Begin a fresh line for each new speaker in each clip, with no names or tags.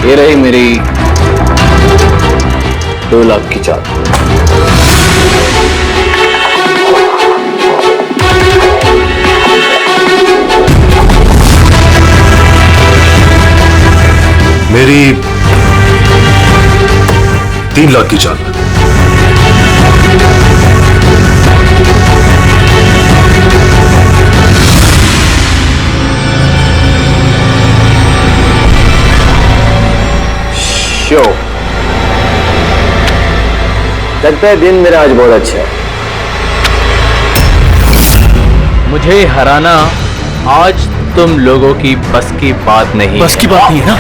ये रही मेरी 2 लाख की चाल।
मेरी 3 लाख की चाल।
शो लगता है दिन मेरा आज बहुत अच्छा है। मुझे हराना आज तुम लोगों की बस की बात नहीं।
बस की बात नहीं है ना।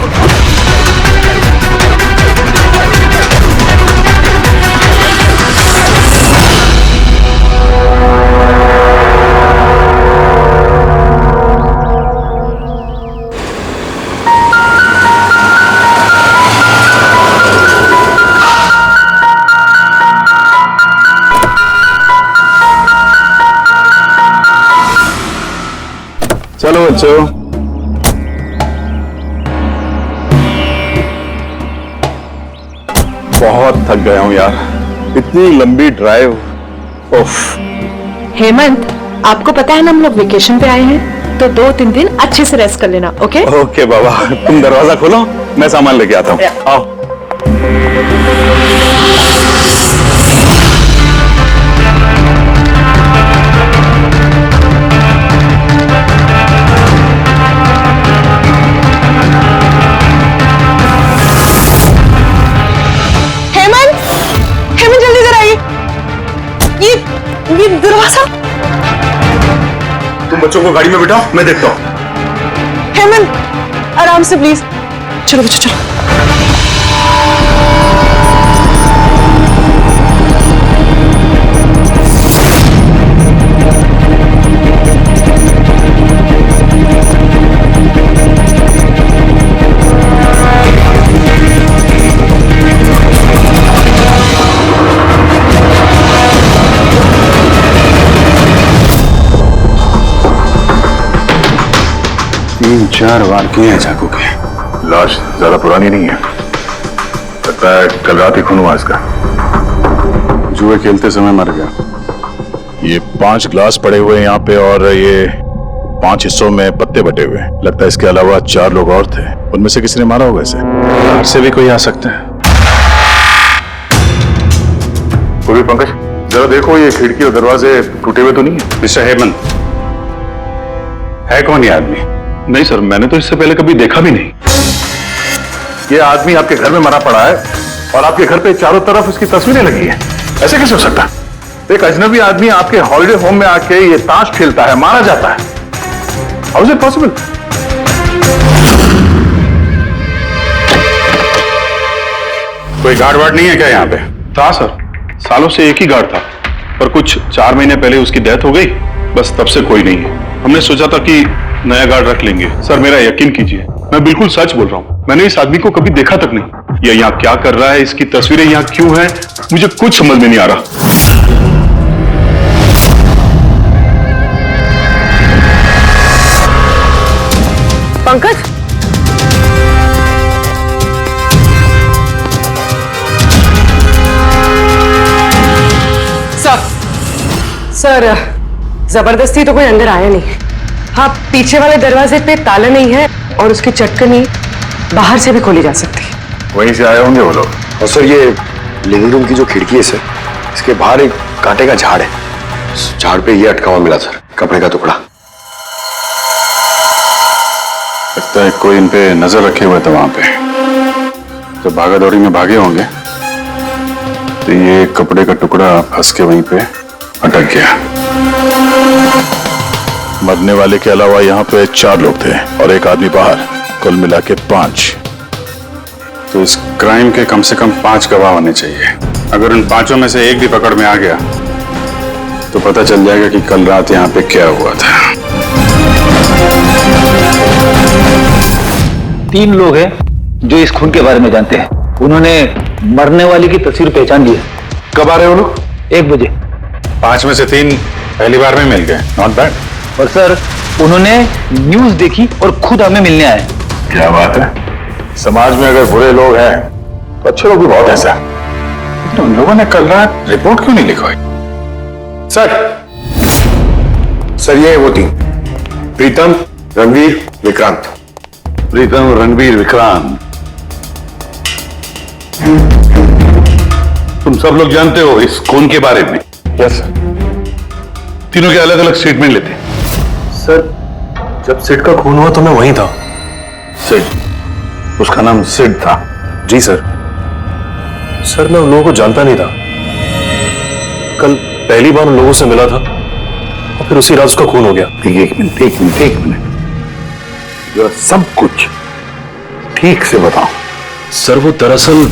चलो बच्चों, बहुत थक गया हूं यार, इतनी लंबी ड्राइव। उफ।
हेमंत, आपको पता है ना हम लोग वेकेशन पे आए हैं, तो 2-3 दिन अच्छे से रेस्ट कर लेना। ओके
ओके बाबा, तुम दरवाजा खोलो, मैं सामान लेके आता हूँ। आओ।
ये दरवाजा।
तुम बच्चों को गाड़ी में बिठाओ, मैं देखता हूँ।
हेमंत, आराम से प्लीज। चलो बच्चों चलो।
तीन 4 वार किए हैं चाकू के। लाश ज्यादा पुरानी नहीं है, लगता है कल रात ही खून हुआ इसका। जुए खेलते समय मर गया।
ये 5 ग्लास पड़े हुए हैं यहाँ पे और ये 5 हिस्सों में पत्ते बटे हुए हैं। लगता है इसके अलावा 4 लोग और थे, उनमें से किसी ने मारा होगा इसे।
बाहर से भी कोई आ सकता है। पूर्वी पंकज, जरा देखो ये खिड़की और दरवाजे टूटे हुए तो नहीं है। मिस्टर हेमंत, है कौन ये आदमी? नहीं सर, मैंने तो इससे पहले कभी देखा भी नहीं। ये आदमी आपके घर में मरा पड़ा है और आपके घर पे चारों तरफ उसकी तस्वीरें लगी है। ऐसे कैसे हो सकता है? एक अजनबी आदमी आपके हॉलिडे होम में आके ये ताश खेलता है, मारा जाता है। How is it possible? कोई गार्ड वार्ड नहीं है क्या यहाँ पे? था सर, सालों से एक ही गार्ड था, पर कुछ 4 महीने पहले उसकी डेथ हो गई, बस तब से कोई नहीं है। हमने सोचा था कि नया गार्ड रख लेंगे। सर मेरा यकीन कीजिए, मैं बिल्कुल सच बोल रहा हूँ। मैंने इस आदमी को कभी देखा तक नहीं। ये यहाँ क्या कर रहा है, इसकी तस्वीरें यहाँ क्यों हैं, मुझे कुछ समझ में नहीं आ रहा।
पंकज, सर जबरदस्ती तो कोई अंदर आया नहीं। हाँ, पीछे वाले दरवाजे पे ताला नहीं है और उसकी चटकनी बाहर से भी खोली जा सकती है।
वहीं से आए होंगे वो लोग।
और सर ये लिविंग रूम की जो खिड़की है सर, इसके बाहर एक कांटे का झाड़ है। झाड़ पे ये अटका हुआ मिला सर, कपड़े का टुकड़ा।
लगता है कोई इन पे नजर रखे हुए थे वहां पे। जब भागा दौड़ी में भागे होंगे तो ये कपड़े का टुकड़ा फंस के वहीं पे अटक गया।
मरने वाले के अलावा यहाँ पे 4 लोग थे और एक आदमी बाहर, कुल मिला के 5।
तो इस क्राइम के कम से कम 5 गवाह होने चाहिए। अगर उन 5 में से एक भी पकड़ में आ गया तो पता चल जाएगा कि कल रात यहाँ पे क्या हुआ था।
3 लोग हैं जो इस खून के बारे में जानते हैं। उन्होंने मरने वाले की तस्वीर पहचान ली है।
कब आ रहे हो लोग?
1 बजे।
5 में से 3 पहली बार में मिल गए, नॉट बैड।
और सर, उन्होंने न्यूज देखी और खुद हमें मिलने आए।
क्या बात है?
समाज में अगर बुरे लोग हैं तो अच्छे लोग भी बहुत हैं सर। लेकिन उन लोगों ने कल रात रिपोर्ट क्यों नहीं लिखवाई?
सर ये वो टीम, प्रीतम, रणवीर, विक्रांत।
प्रीतम, रणवीर, विक्रांत, तुम सब लोग जानते हो इस खून के बारे में?
Yes sir.
तीनों के अलग अलग स्टेटमेंट लेते।
सर जब सिड का खून हुआ तो मैं वहीं था।
सिड, उसका नाम सिड था?
जी सर। सर मैं उन लोगों को जानता नहीं था, कल पहली बार उन लोगों से मिला था और फिर उसी रात उसका खून हो गया।
एक मिनट, जो सब कुछ ठीक से बताओ।
सर वो दरअसल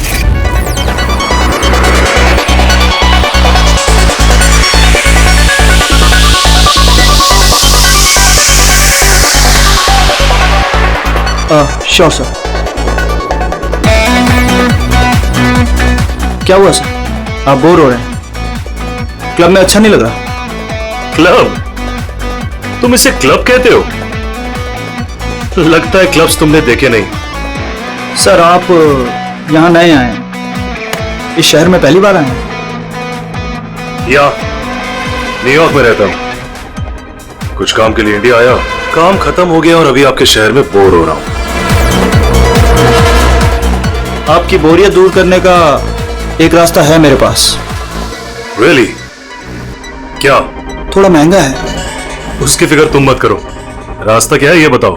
श्योर सर। क्या हुआ सर? आप बोर हो रहे हैं? क्लब में अच्छा नहीं लग रहा?
क्लब? तुम इसे क्लब कहते हो? लगता है क्लब्स तुमने देखे नहीं।
सर आप यहाँ नए आए हैं, इस शहर में पहली बार आए हैं?
या न्यूयॉर्क में रहता हूं, कुछ काम के लिए इंडिया आया, काम खत्म हो गया और अभी आपके शहर में बोर हो रहा हूं।
आपकी बोरियत दूर करने का एक रास्ता है मेरे पास।
Really? क्या?
थोड़ा महंगा है।
उसकी फिक्र तुम मत करो, रास्ता क्या है ये बताओ।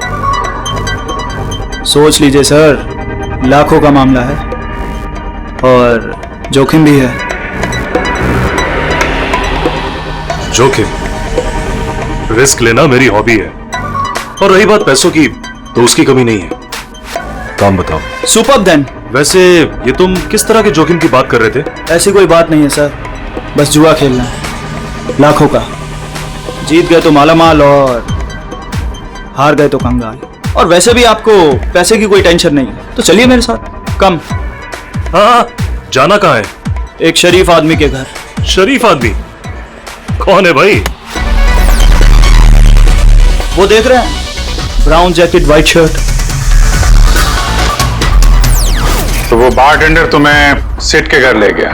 सोच लीजिए सर, लाखों का मामला है और जोखिम भी है।
जोखिम? रिस्क लेना मेरी हॉबी है, और रही बात पैसों की तो उसकी कमी नहीं है। काम बताओ।
Superb then.
वैसे ये तुम किस तरह के जोखिम की बात कर रहे थे?
ऐसी कोई बात नहीं है सर, बस जुआ खेलना है, लाखों का। जीत गए तो मालामाल और हार गए तो कंगाल। और वैसे भी आपको पैसे की कोई टेंशन नहीं है, तो चलिए मेरे साथ। कम।
हाँ, जाना कहाँ है?
एक शरीफ आदमी के घर।
शरीफ आदमी? कौन है भाई?
वो देख रहे हैं, ब्राउन जैकेट व्हाइट शर्ट।
तो वो बारटेंडर तुम्हें सिड के घर ले गया,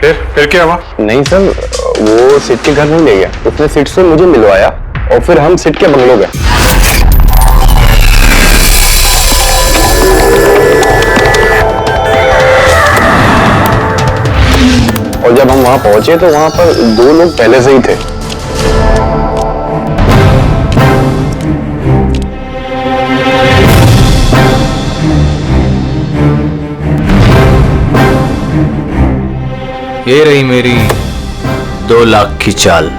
फिर क्या हुआ?
नहीं सर, वो सिड के घर नहीं ले गया, उसने सिड से मुझे मिलवाया और फिर हम सिड के बंगलो गए। और जब हम वहां पहुंचे तो वहां पर दो लोग पहले से ही थे।
ये रही मेरी 2 लाख की चाल।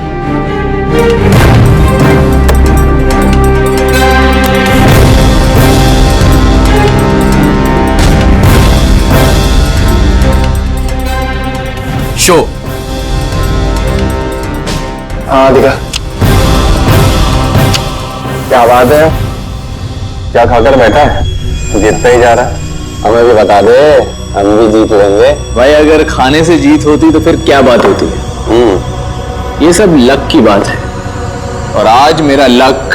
शो।
हाँ दिखा। क्या बात है, क्या खाकर बैठा है? जीतता ही जा रहा है। हमें भी बता दे, हम भी जीत लेंगे।
भाई अगर खाने से जीत होती तो फिर क्या बात होती है? ये सब लक की बात है, और आज मेरा लक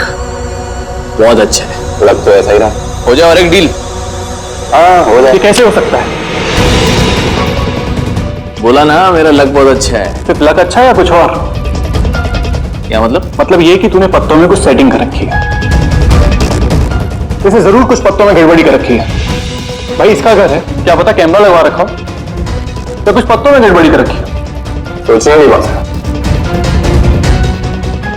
बहुत अच्छा है।
लग तो ऐसा ही रहा।
हो जाए और एक डील।
हाँ हो जाए।
ये कैसे हो सकता है?
बोला ना मेरा लक बहुत अच्छा है।
सिर्फ लक अच्छा है या कुछ और?
क्या मतलब?
मतलब ये कि तूने पत्तों में कुछ सेटिंग कर रखी है। इसे जरूर कुछ पत्तों में गड़बड़ी कर रखी है। भाई इसका घर है, क्या पता कैमरा लगवा रखा हो, तो कुछ पत्तों में गड़बड़ी कर रखी है।
सोचने वाली बात है।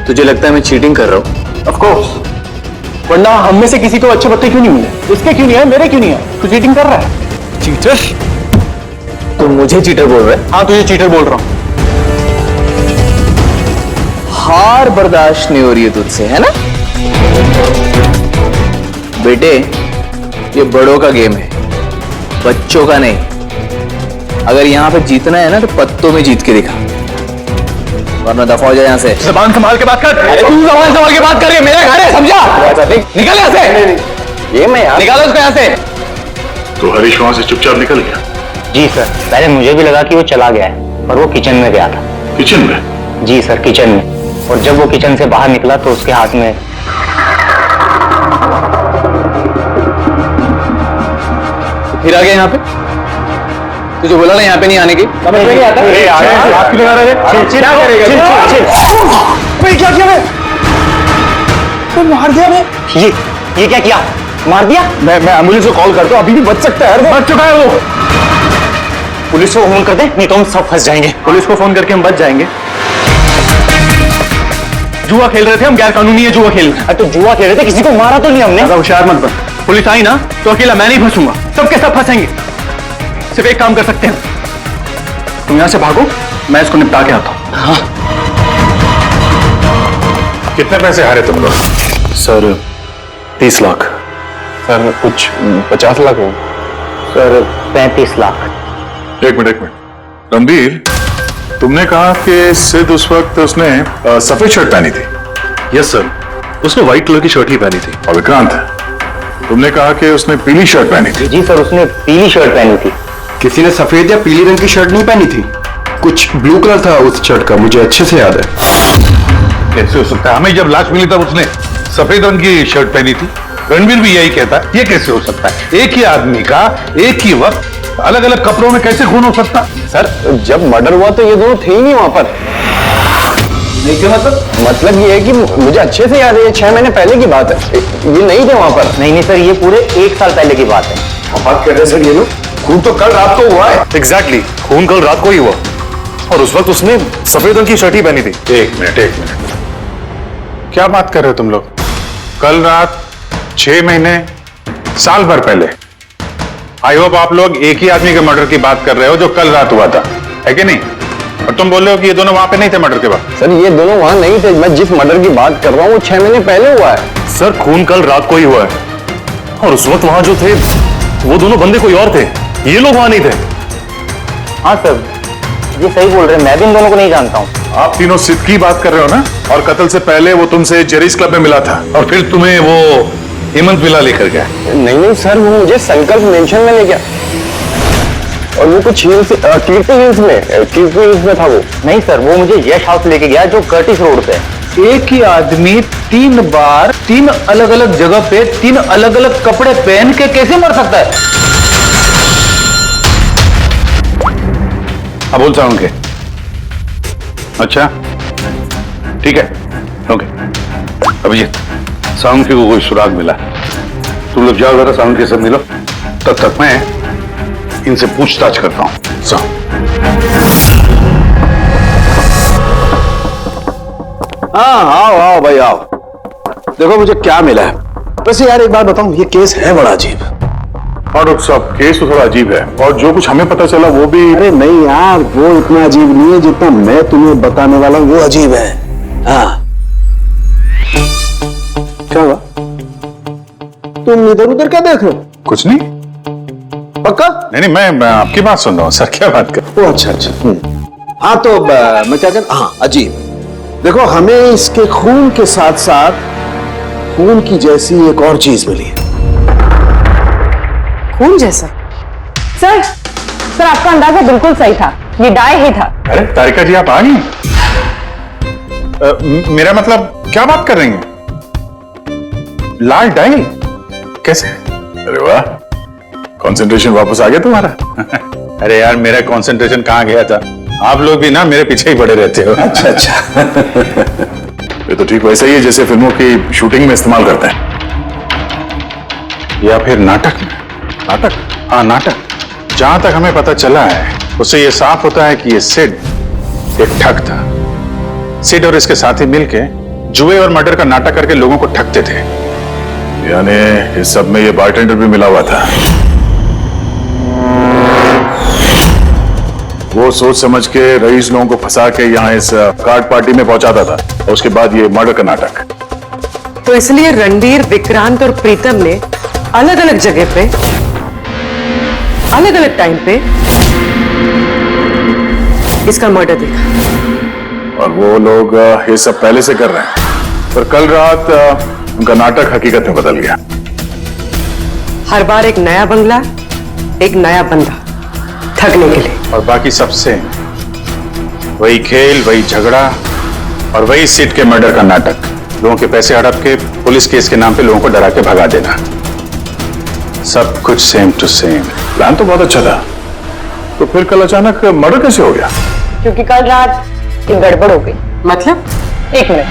तुझे लगता है मैं चीटिंग कर रहा हूँ?
ऑफ कोर्स, वरना हम में से किसी को अच्छे पत्ते क्यों नहीं मिले? इसके क्यों नहीं है, मेरे क्यों नहीं है? तू चीटिंग कर रहा है। चीटर?
तुम मुझे चीटर बोल रहे?
हाँ तुझे चीटर बोल रहा हूँ।
हार बर्दाश्त नहीं हो रही है तुझसे, है ना? बेटे ये बड़ों का गेम है, बच्चों का नहीं। अगर यहाँ पे जीतना है ना तो पत्तों में जीत के दिखा, वरना दफा हो जाए यहाँ से।
जबान संभाल के बात कर।
अरे तू जबान संभाल के बात कर रही है, मेरा घर है, समझा? निकल यहाँ से।
ये मैं यार।
निकालो उसको यहाँ से।
तो हरीश वहां से चुपचाप निकल गया?
जी सर, पहले मुझे भी लगा कि वो चला गया है, पर वो किचन में गया था।
किचन में?
जी सर, किचन में। और जब वो किचन से बाहर निकला तो उसके हाथ में
फिर आ गया यहाँ पे? तुझे बोला ना यहाँ पे नहीं आने की। समझ में नहीं आता?
हाथ क्यों लगा रहे थे?
क्या करेगा?
क्या किया मैं? तो मार दिया मैं। ये क्या किया? मार दिया?
मैं एम्बुलेंस को कॉल करता हूँ, अभी भी बच सकता है।
बच चुका है वो।
पुलिस को फोन कर दे, नहीं तो हम सब फंस जाएंगे।
पुलिस को फोन करके हम बच जाएंगे। जुआ खेल रहे थे हम, गैर कानूनी है जुआ खेल।
तो जुआ खेल रहे थे, किसी को मारा तो नहीं हमने?
ज्यादा होशियार मत बन। पुलिस आई ना तो अकेला मैं नहीं फंसूंगा, सबके सब फंसेंगे। सिर्फ एक काम कर सकते हैं, तुम यहां से भागो, मैं इसको निपटा के आता हूं। हाँ।
कितने पैसे हारे तुम लोग?
सर 30 लाख।
सर कुछ 50 लाख हो।
सर 35 लाख।
एक मिनट रणबीर, तुमने कहा कि सिद्ध उस वक्त उसने सफेद शर्ट पहनी थी।
यस सर, उसने व्हाइट कलर की शर्ट ही पहनी थी।
और विक्रांत, तुमने कहा कि उसने पीली शर्ट पहनी थी।
जी सर, उसने पीली शर्ट पहनी थी।
किसी ने सफेद या पीली रंग की शर्ट नहीं पहनी थी, कुछ ब्लू कलर था उस शर्ट का, मुझे अच्छे से याद है।
कैसे हो सकता है? हमें जब लाश मिली तब उसने सफेद रंग की शर्ट पहनी थी। रणबीर भी यही कहता है। ये कैसे हो सकता है? एक ही आदमी का एक ही वक्त अलग अलग कपड़ों में कैसे खून हो सकता?
सर जब मर्डर हुआ तो ये दोनों थे ही नहीं वहां पर।
नहीं क्या
मतलब ये है कि मुझे अच्छे से याद है, ये 6 महीने पहले की बात है। ये नहीं थे वहां पर।
नहीं सर, ये पूरे 1 साल पहले की बात है।
बात कर रहे सर ये लोग, खून तो कल रात को हुआ है।
एग्जैक्टली, खून कल रात को ही हुआ और उस वक्त उसने सफेद रंग की शर्ट ही पहनी थी।
एक मिनट, क्या बात कर रहे हो तुम लोग? कल रात 6 महीने, साल भर पहले। आई होप आप लोग एक ही आदमी के मर्डर की बात कर रहे हो जो कल रात हुआ था, है कि नहीं? और तुम बोल रहे हो कि ये दोनों वहां पे नहीं थे मर्डर के बाद।
सर ये दोनों वहां नहीं थे। मैं जिस मर्डर की बात कर रहा हूँ वो 6 महीने पहले हुआ है।
सर खून कल रात को ही हुआ है और उस वक्त वहां जो थे वो दोनों बंदे कोई और थे, ये लोग वहां नहीं थे।
हाँ सर, ये सही बोल रहे हैं, मैं भी इन दोनों को नहीं जानता हूँ।
आप तीनों सिद्ध की बात कर रहे हो ना? और कत्ल से पहले वो तुमसे जेरीस क्लब में मिला था और फिर तुम्हें वो हेमंत विला लेकर गया।
नहीं सर, वो मुझे संकल्प मेंशन में ले गया और वो कुछ कीर्ति हिल्स में था वो।
नहीं सर, वो मुझे यश हाउस लेके गया जो कर्टिस रोड पे है।
एक ही आदमी 3 बार 3 अलग अलग जगह पे 3 अलग अलग कपड़े पहन के कैसे मर सकता है?
अब बोल साउंड के। अच्छा ठीक है, ओके। अभिजीत, साउंड के को कोई सुराग मिला, तुम लोग जाओ जरा साउंड के सब मिलो, तब तक मैं इनसे पूछताछ करता हूं।
हाँ आओ भाई आओ, देखो मुझे क्या मिला है। वैसे यार एक बात बताऊं, ये केस है बड़ा अजीब।
और डॉक्टर साहब केस तो थोड़ा अजीब है और जो कुछ हमें पता चला वो भी।
अरे नहीं यार, वो इतना अजीब नहीं है जितना मैं तुम्हें बताने वाला हूं, वो अजीब है। हाँ क्या हुआ? तुम इधर उधर क्या देख रहे हो?
कुछ नहीं।
पक्का?
नहीं मैं आपकी बात सुन रहा हूँ सर। क्या बात कर?
ओ अच्छा। हाँ तो मैं क्या कर, हाँ अजीब। देखो हमें इसके खून के साथ साथ खून की जैसी एक और चीज मिली है।
खून जैसा? सर आपका अंदाजा बिल्कुल सही था, ये डाई ही था।
अरे तारिका जी आप आ गई? मेरा मतलब क्या बात कर रही हैं? लाल डाई कैसे? अरे वाह, कंसंट्रेशन वापस आ गया तुम्हारा। अरे यार मेरा कंसंट्रेशन कहां गया था? आप लोग भी ना मेरे पीछे ही पड़े रहते हो।
अच्छा
ये तो ठीक वैसा ही है जैसे फिल्मों की शूटिंग में इस्तेमाल करते हैं, या फिर नाटक में। नाटक? हाँ नाटक। जहां तक हमें पता चला है उससे ये साफ होता है कि ये सिड एक ठग था। सिड और इसके साथी मिलके जुए और मर्डर का नाटक करके लोगों को ठगते थे। यानी इस सब में ये बारटेंडर भी मिला हुआ था। वो सोच समझ के रईस लोगों को फंसा के यहाँ इस कार्ड पार्टी में पहुंचाता था और उसके बाद ये मर्डर का नाटक।
तो इसलिए रणबीर, विक्रांत और प्रीतम ने अलग अलग जगह पे अलग अलग टाइम पे इसका मर्डर देखा।
और वो लोग ये सब पहले से कर रहे हैं, पर कल रात उनका नाटक हकीकत में बदल गया।
हर बार एक नया बंगला, एक नया बंदा ठगने के लिए।
और बाकी सबसे वही खेल, वही झगड़ा और वही सिट के मर्डर का नाटक। लोगों के पैसे हड़प के पुलिस केस के नाम पे लोगों को डरा के भगा देना। सब कुछ सेम टू सेम। प्लान तो बहुत अच्छा था, तो फिर कल अचानक मर्डर कैसे हो गया?
क्योंकि कल रात एक गड़बड़ हो गई।
मतलब?
एक मिनट।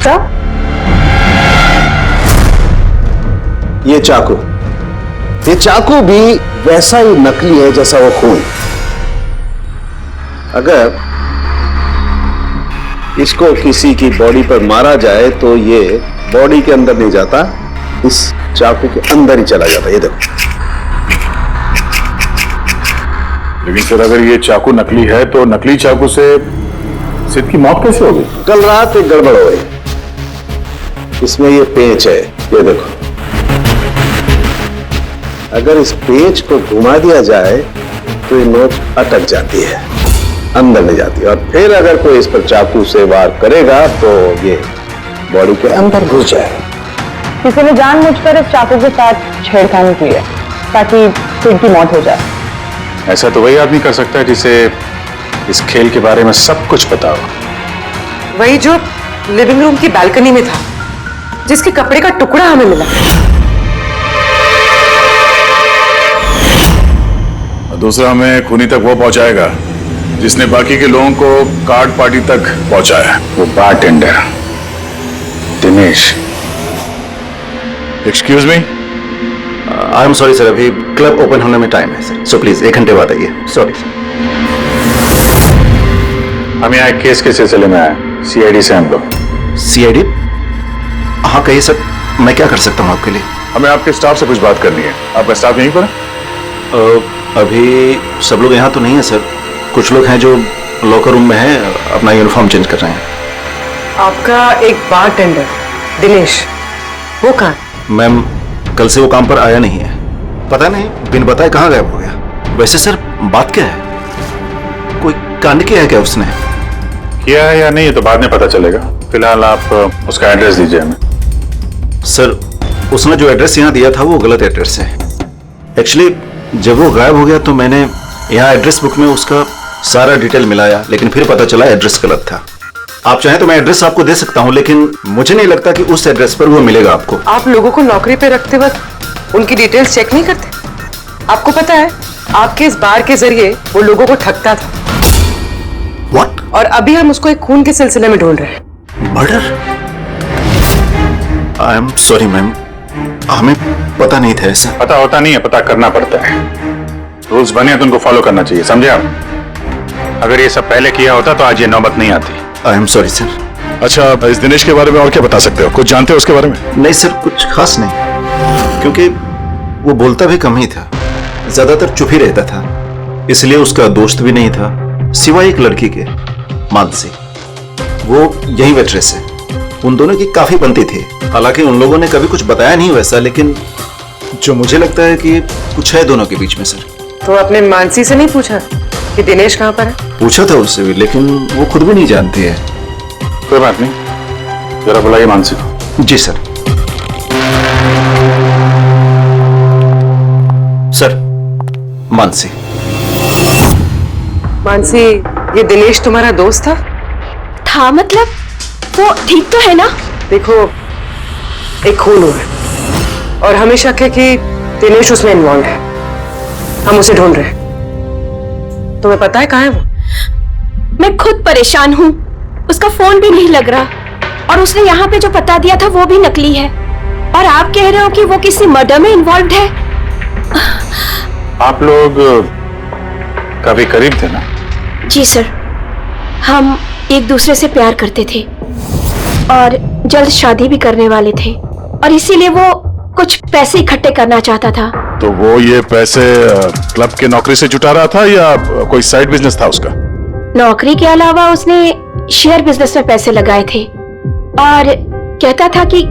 क्या?
ये चाकू भी वैसा ही नकली है जैसा वो खून। अगर इसको किसी की बॉडी पर मारा जाए तो ये बॉडी के अंदर नहीं जाता, इस चाकू के अंदर ही चला जाता। ये देखो।
लेकिन सर अगर ये चाकू नकली है तो नकली चाकू से सिद्ध की मौत कैसे हो गई?
कल रात एक गड़बड़ हो गई। इसमें ये पेंच है, ये देखो। अगर इस पेंच को घुमा दिया जाए तो ये नोक अटक जाती है, अंदर नहीं जाती, और फिर अगर कोई इस पर चाकू से वार करेगा तो ये बॉडी के अंदर घुस जाएगा।
किसी ने जानबूझकर इस चाकू के साथ छेड़खानी की है ताकि सिड की मौत हो जाए।
ऐसा तो वही आदमी कर सकता है जिसे इस खेल के बारे में सब कुछ पता हो।
वही जो लिविंग रूम की बालकनी में था, जिसके कपड़े का टुकड़ा हमें मिला।
दूसरा हमें खूनी तक वो पहुंचाएगा जिसने बाकी के लोगों को कार्ड पार्टी तक पहुंचाया,
वो bartender Dinesh.
Excuse me,
I am sorry sir, अभी क्लब ओपन होने में टाइम है सर, सो प्लीज 1 घंटे बाद आइए। Sorry sir.
हम यहाँ एक केस के सिलसिले में आए, सीआईडी से हम लोग।
सीआईडी? हाँ कहिए सर, मैं क्या कर सकता हूँ आपके लिए?
हमें आपके स्टाफ से कुछ बात करनी है। आपका स्टाफ यहीं पर है?
अभी सब लोग यहाँ तो नहीं है सर, कुछ लोग हैं जो लॉकर रूम में हैं, अपना यूनिफॉर्म चेंज कर रहे हैं।
आपका एक बारटेंडर दिनेश, वो कहाँ?
मैम कल से वो काम पर आया नहीं है, पता नहीं बिन बताए कहाँ गायब हो गया। वैसे सर बात क्या है, कोई कांड किया है क्या उसने?
किया है या नहीं ये तो बाद में पता चलेगा, फिलहाल आप उसका एड्रेस दीजिए हमें।
सर उसने जो एड्रेस यहाँ दिया था वो गलत एड्रेस है। एक्चुअली जब वो गायब हो गया तो मैंने यहाँ एड्रेस बुक में उसका सारा डिटेल मिलाया, लेकिन फिर पता चला एड्रेस गलत था। आप चाहें तो मैं एड्रेस आपको दे सकता हूँ, लेकिन मुझे नहीं लगता कि उस एड्रेस पर वो मिलेगा आपको।
आप लोगों को नौकरी पे रखते वक्त उनकी डिटेल्स चेक नहीं करते? आपको पता है आपके इस बार के जरिए वो लोगों को ठगता था।
What?
और अभी हम उसको एक खून के सिलसिले में ढूंढ रहे हैं।
Murder? I am sorry ma'am, हमें पता नहीं था ऐसा।
पता होता नहीं है, पता करना पड़ता है। रूल्स बने तो उनको फॉलो करना चाहिए, समझे आप? अगर ये सब पहले किया होता तो आज ये नौबत नहीं आती।
I am sorry sir.
अच्छा, इस दिनेश के बारे में और क्या बता सकते हो? कुछ जानते हो उसके बारे में?
नहीं सर, कुछ खास नहीं, क्योंकि वो बोलता भी कम ही था, ज्यादातर चुप ही रहता था, इसलिए उसका दोस्त भी नहीं था सिवाय एक लड़की के, मानसी। वो यही वेट्रेस है, उन दोनों की काफी बनती थी। हालांकि उन लोगों ने कभी कुछ बताया नहीं वैसा, लेकिन जो मुझे लगता है कि कुछ है दोनों के बीच में सर।
तो आपने मानसी से नहीं पूछा कि दिनेश कहाँ पर है?
पूछा था उससे भी, लेकिन वो खुद भी नहीं जानती है।
कोई बात नहीं, जरा बुलाइए मानसी को।
जी सर। सर, मानसी।
मानसी, ये दिनेश तुम्हारा दोस्त था?
था मतलब? वो ठीक तो है ना?
देखो, एक खून हुआ है और हमें शक है कि दिनेश उसमें इन्वॉल्व है। हम उसे ढूंढ रहे हैं। तुम्हें पता है कहाँ है वो?
मैं खुद परेशान हूँ, उसका फोन भी नहीं लग रहा और उसने यहाँ पे जो पता दिया था वो भी नकली है, और आप कह रहे हो कि वो किसी मर्डर में इन्वॉल्व है।
आप लोग काफी करीब थे ना?
जी सर, हम एक दूसरे से प्यार करते थे और जल्द शादी भी करने वाले थे, और इसीलिए वो कुछ पैसे इकट्ठे करना चाहता था।
तो वो ये पैसे क्लब के नौकरी से जुटा रहा था या कोई साइड बिजनेस था उसका?
नौकरी के अलावा उसने शेयर बिजनेस में पैसे लगाए थे और कहता था कि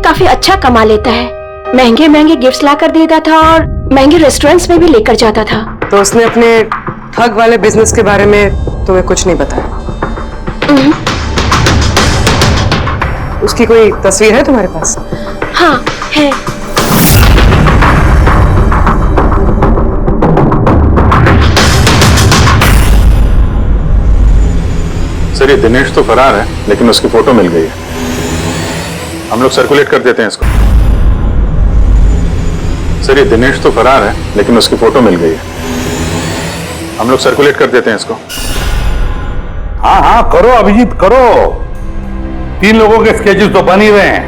काफी अच्छा कमा लेता है, महंगे महंगे गिफ्ट्स लाकर देता था और महंगे रेस्टोरेंट्स में भी लेकर जाता था।
तो उसने अपने ठग वाले बिजनेस के बारे में तुम्हें कुछ नहीं बताया? उसकी कोई तस्वीर है तुम्हारे पास?
हाँ है।
सर ये दिनेश तो फरार है, लेकिन उसकी फोटो मिल गई है। हम लोग सर्कुलेट कर देते हैं इसको। सर, ये दिनेश तो फरार है, लेकिन उसकी फोटो मिल गई है। हम लोग सर्कुलेट कर देते हैं इसको।
हाँ हाँ करो अभिजीत करो। 3 लोगों के स्केचेस तो बन ही रहे हैं।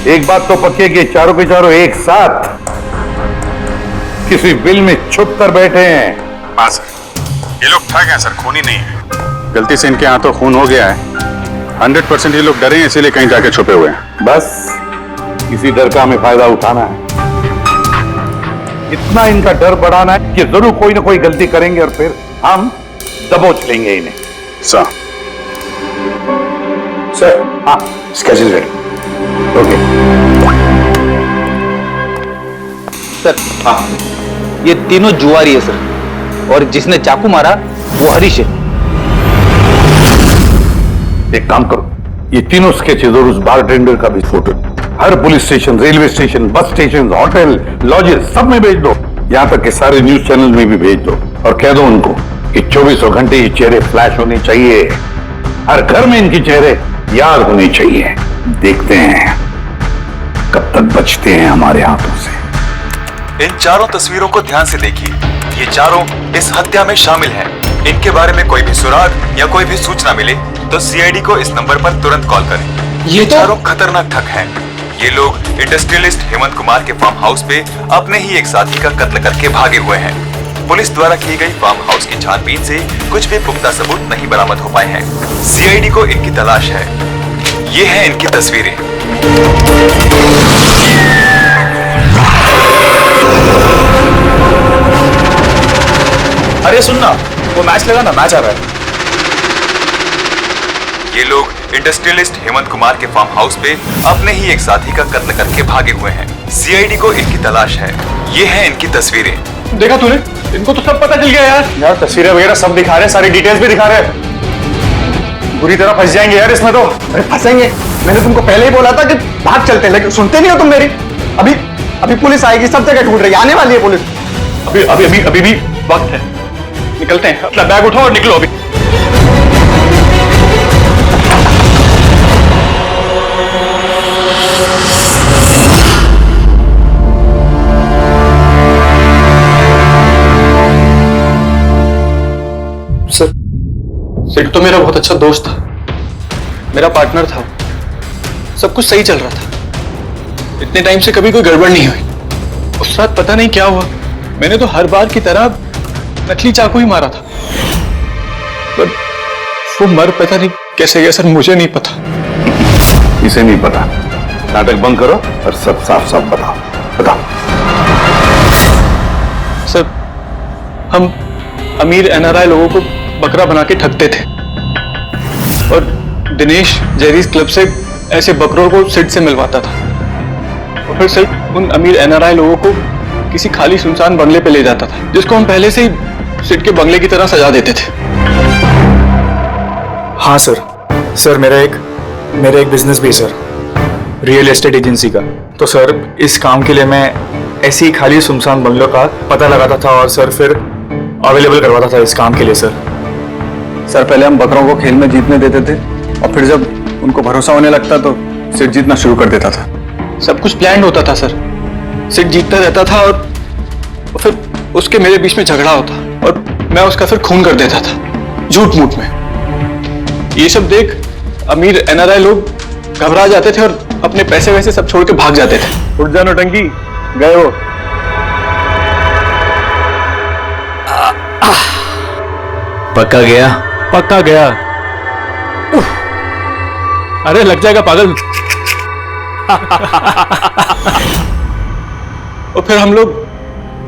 एक बात तो पक्की है कि चारों के चारों एक साथ किसी बिल में छुप कर बैठे हैं।
हाँ सर, ये लोग ठग हैं सर, खूनी नहीं है। गलती से इनके हाथों खून हो गया है। 100% ये लोग डरे हैं, इसीलिए कहीं जाके छुपे हुए हैं।
बस इसी डर का हमें फायदा उठाना है। इतना इनका डर बढ़ाना है कि जरूर कोई ना कोई गलती करेंगे और फिर हम दबोच लेंगे इन्हें।
सर,
हाँ स्केचेस रेडी। ओके
सर, हाँ, ये तीनों जुआरी है सर, और जिसने चाकू मारा वो हरीश है।
एक काम करो, ये तीनों स्केचेस और उस बारटेंडर का भी फोटो हर police station, railway station, bus station, hotel, lodges सब में भेज दो। यहां तक कि सारे न्यूज चैनल में भी भेज दो और कह दो उनको कि 24 घंटे ये चेहरे फ्लैश होने चाहिए। हर घर में इनके चेहरे याद होने चाहिए। देखते हैं कब तक बचते हैं हमारे हाथों से।
इन चारों तस्वीरों को ध्यान से देखिए। ये चारों इस हत्या में शामिल हैं। इनके बारे में कोई भी सुराग या कोई भी सूचना मिले तो सीआईडी को इस नंबर पर तुरंत कॉल करें। ये चारों खतरनाक ठग हैं। ये लोग इंडस्ट्रियलिस्ट हेमंत कुमार के फार्म हाउस पे अपने ही एक साथी का कत्ल करके भागे हुए हैं। पुलिस द्वारा की गई फार्म हाउस की छानबीन से कुछ भी पुख्ता सबूत नहीं बरामद हो पाए हैं। सीआईडी को इनकी तलाश है। ये हैं इनकी तस्वीरें।
अरे सुनना, वो मैच लगा ना, मैच आ रहा है।
ये लोग इंडस्ट्रियलिस्ट हेमंत कुमार के फार्म हाउस पे अपने ही एक साथी का कत्ल करके भागे हुए हैं। सीआईडी को इनकी तलाश है। ये हैं इनकी तस्वीरें।
देखा तूने, इनको तो सब पता चल गया यार। तस्वीरें वगैरह सब दिखा रहे हैं, सारी डिटेल्स भी दिखा रहे हैं। बुरी तरह फंस जाएंगे यार इसमें तो।
अरे फंसेंगे, मैंने तुमको पहले ही बोला था कि भाग चलते हैं, लेकिन सुनते नहीं हो तुम मेरी। अभी पुलिस आएगी, सब जगह ढूंढ रही है, आने वाली है पुलिस।
अभी भी वक्त है, निकलते हैं। अपना बैग उठाओ और निकलो अभी।
सर,
सिड तो मेरा बहुत अच्छा दोस्त था, मेरा पार्टनर था। सब कुछ सही चल रहा था। इतने टाइम से कभी कोई गड़बड़ नहीं हुई। उस रात पता नहीं क्या हुआ, मैंने तो हर बार की तरह नकली चाकू ही मारा था, पर वो मर पता नहीं कैसे गया सर, मुझे नहीं पता।
इसे नहीं पता। नाटक बंद करो और सब साफ साफ बताओ।
सर, हम अमीर एनआरआई लोगों को बकरा बना के ठगते थे और दिनेश जेरीज क्लब से ऐसे बकरों को सिड से मिलवाता था और फिर सिड उन अमीर एनआरआई लोगों को किसी खाली सुनसान बंगले पे ले जाता था, जिसको हम पहले से ही सिड के बंगले की तरह सजा देते थे।
हाँ सर मेरा एक बिजनेस भी है सर, रियल एस्टेट एजेंसी का। तो सर इस काम के लिए मैं ऐसे ही खाली सुनसान बंगलों का पता लगाता था और सर फिर अवेलेबल करवाता था इस काम के लिए। सर
पहले हम बकरों को खेल में जीतने देते थे और फिर जब उनको भरोसा होने लगता तो सिड जीतना शुरू कर देता था।
सब कुछ प्लान होता था सर। सिड जीतता रहता था और फिर उसके मेरे बीच में झगड़ा होता और मैं उसका फिर खून कर देता था झूठ मूठ में। ये सब देख अमीर एनआरआई लोग घबरा जाते थे और अपने पैसे वैसे सब छोड़ के भाग जाते थे।
उठ जानो टंकी, गए वो।
पक्का गया।
अरे लग जाएगा पागल।
और फिर हम लोग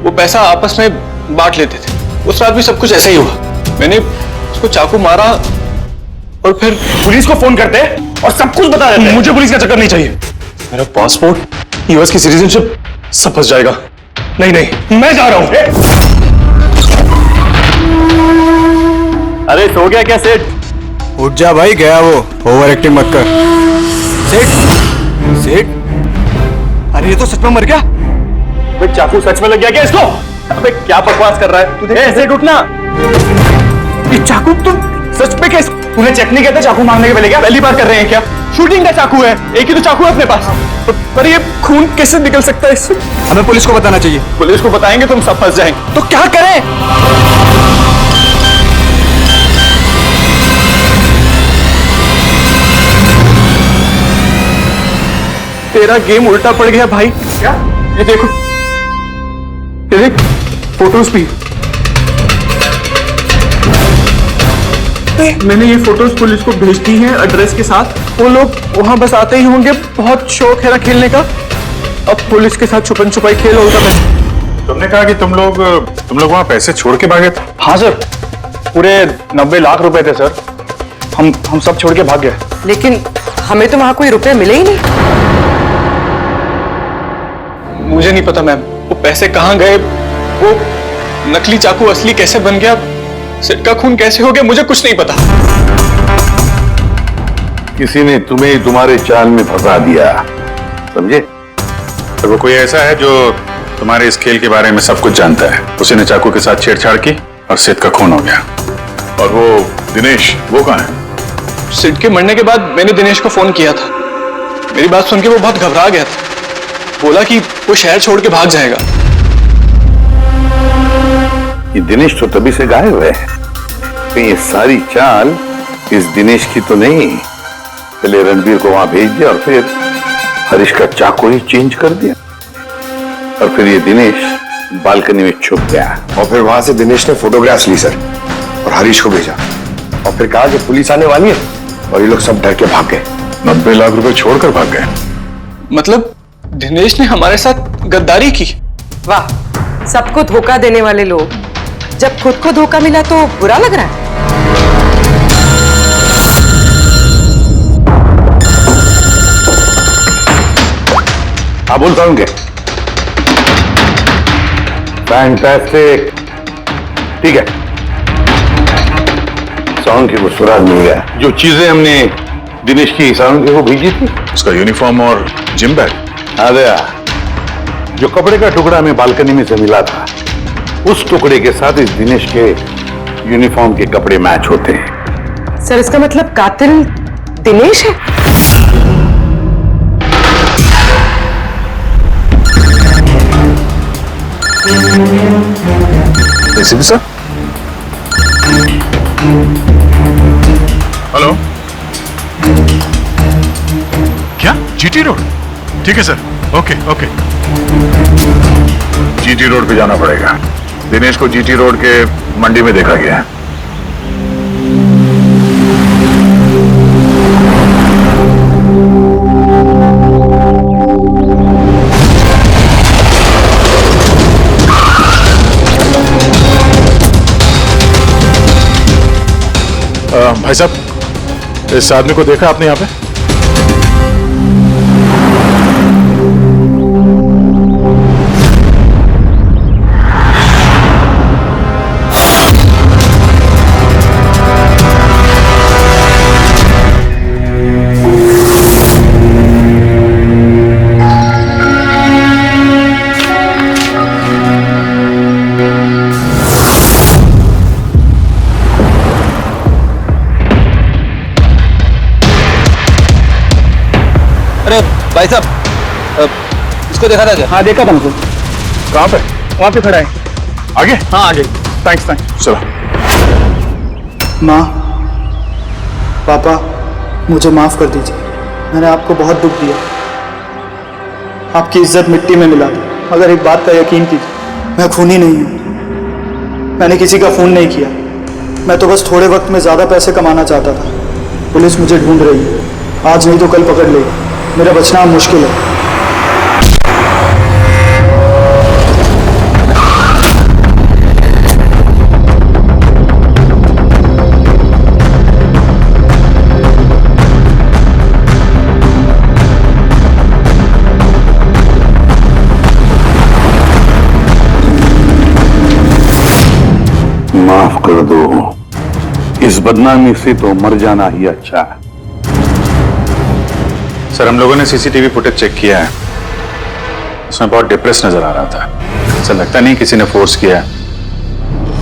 वो पैसा आपस में बांट लेते थे। उस रात भी सब कुछ ऐसा ही हुआ। मैंने उसको चाकू मारा और फिर
पुलिस को फोन करते और सब कुछ बता देते।
मुझे पुलिस का चक्कर नहीं चाहिए। मेरा पासपोर्ट, यूएस की सिटीजनशिप सब फंस जाएगा। नहीं, मैं जा रहा हूं।
अरे सो गया क्या सेठ?
उठ जा भाई, गया वो। ओवर एक्टिंग मत कर। सेठ, अरे ये तो सच में मर गया।
चाकू सच में लग गया क्या इसको? अबे क्या बकवास कर रहा है? तुझे सेठ उठना। ये चाकू तुम
सच में केस तूने चेक नहीं किया था चाकू मांगने के पहले? क्या पहली बार कर रहे हैं क्या? शूटिंग का चाकू है, एक ही तो चाकू है अपने पास। पर ये खून कैसे निकल सकता है इससे? हमें पुलिस को बताना चाहिए। पुलिस को बताएंगे तो हम सब फंस जाएंगे। तो क्या करें? तेरा गेम उल्टा पड़ गया भाई। क्या? ये देखो, ये देख फोटोज भी। मैंने ये फोटोज पुलिस को भेज दी हैं एड्रेस के साथ। वो लोग वहां बस आते ही होंगे। बहुत शौक है ना खेलने का। अब पुलिस के साथ छुपन छुपाई खेल होगा।
तुमने कहा कि तुम लोग वहां पैसे छोड़ के भागे थे?
हाँ सर, पूरे 90 लाख रुपए थे सर। हम सब छोड़ के भाग गए।
लेकिन हमें तो वहां कोई रुपए मिले ही नहीं।
मुझे नहीं पता मैम, वो पैसे कहाँ गए, वो नकली चाकू असली कैसे बन गया, सिर का खून कैसे हो गया, मुझे कुछ नहीं पता।
किसी ने तुम्हें तुम्हारे चाल में फंसा दिया, समझे?
तो वो कोई ऐसा है जो तुम्हारे इस खेल के बारे में सब कुछ जानता है। उसी ने चाकू के साथ छेड़छाड़ की और सिड का खून हो गया। और वो दिनेश, वो कहाँ है?
सिड के मरने के बाद मैंने दिनेश को फोन किया था। मेरी बात सुन के वो बहुत घबरा गया था। बोला कि वो शहर छोड़ के भाग जाएगा।
ये दिनेश तो तभी से गायब है। कहीं ये सारी चाल इस दिनेश की तो नहीं? पहले रणबीर को वहां भेज दिया और फिर हरीश का चाकू ही चेंज कर दिया, और फिर ये दिनेश बालकनी में छुप गया।
और फिर वहां से दिनेश ने फोटोग्राफ्स ली सर और हरीश को भेजा, और फिर कहा कि पुलिस आने वाली है, और ये लोग सब डर के भाग गए।
90 लाख रुपए छोड़कर भाग गए?
मतलब दिनेश ने हमारे साथ गद्दारी की?
वाह, सबको धोखा देने वाले लोग। जब खुद को धोखा मिला तो बुरा लग रहा है।
हाँ बोल पाऊंगे। फैंटास्टिक, ठीक है। साउंड की वो सुराग मिल गया। जो चीजें हमने दिनेश की साउंड को भेजी थी,
उसका यूनिफॉर्म और जिम बैग
आ गया। जो कपड़े का टुकड़ा हमें बालकनी में से मिला था, उस टुकड़े के साथ इस दिनेश के यूनिफॉर्म के कपड़े मैच होते हैं।
सर, इसका मतलब कातिल दिनेश है?
ACP sir, hello. क्या जीटी रोड? ठीक है sir, okay okay. GT road पे जाना पड़ेगा। दिनेश को जीटी रोड के मंडी में देखा गया है। भाई साहब, इस आदमी को देखा आपने यहाँ पे?
भाई साहब, इसको देखा था क्या?
हाँ देखा था मुझे।
कहाँ पे?
वहां पे खड़ा है।
आगे?
हाँ आगे। थैंक्स।
चलो।
माँ, पापा, मुझे माफ कर दीजिए। मैंने आपको बहुत दुख दिया। आपकी इज्जत मिट्टी में मिला दी। मगर एक बात का यकीन कीजिए, मैं खूनी नहीं हूँ। मैंने किसी का खून नहीं किया। मैं तो बस थोड़े वक्त में ज्यादा पैसे कमाना चाहता था। पुलिस मुझे ढूंढ रही है। आज नहीं तो कल पकड़ लेगी। मेरा बचना मुश्किल है।
माफ कर दो, इस बदनामी से तो मर जाना ही अच्छा है।
सर, हम लोगों ने सीसीटीवी फुटेज चेक किया है। उसमें बहुत डिप्रेस नजर आ रहा था। ऐसा लगता नहीं किसी ने फोर्स किया है।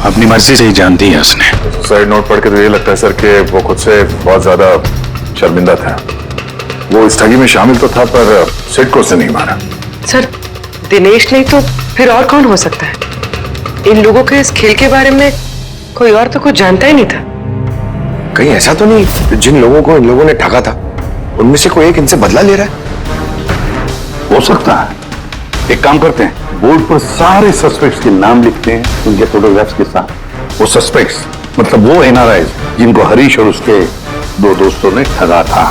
अपनी मर्जी से ही जान दी है उसने। सुसाइड नोट पढ़ के तो ये लगता है सर कि वो खुद से बहुत ज्यादा शर्मिंदा था। वो इस ठगी में शामिल तो था पर सिड को उसने नहीं मारा।
सर दिनेश नहीं तो फिर और कौन हो सकता है? इन लोगों के इस खेल के बारे में कोई और तो कुछ जानता ही नहीं था।
कहीं ऐसा तो नहीं जिन लोगों को इन लोगों ने ठगा था उनमें से कोई एक इनसे बदला ले रहा है?
हो सकता है। एक काम करते हैं, बोर्ड पर सारे सस्पेक्ट्स के नाम लिखते हैं उनके फोटोग्राफ्स के साथ। वो सस्पेक्ट्स मतलब वो एनआरआई जिनको हरीश और उसके दो दोस्तों ने ठगा था।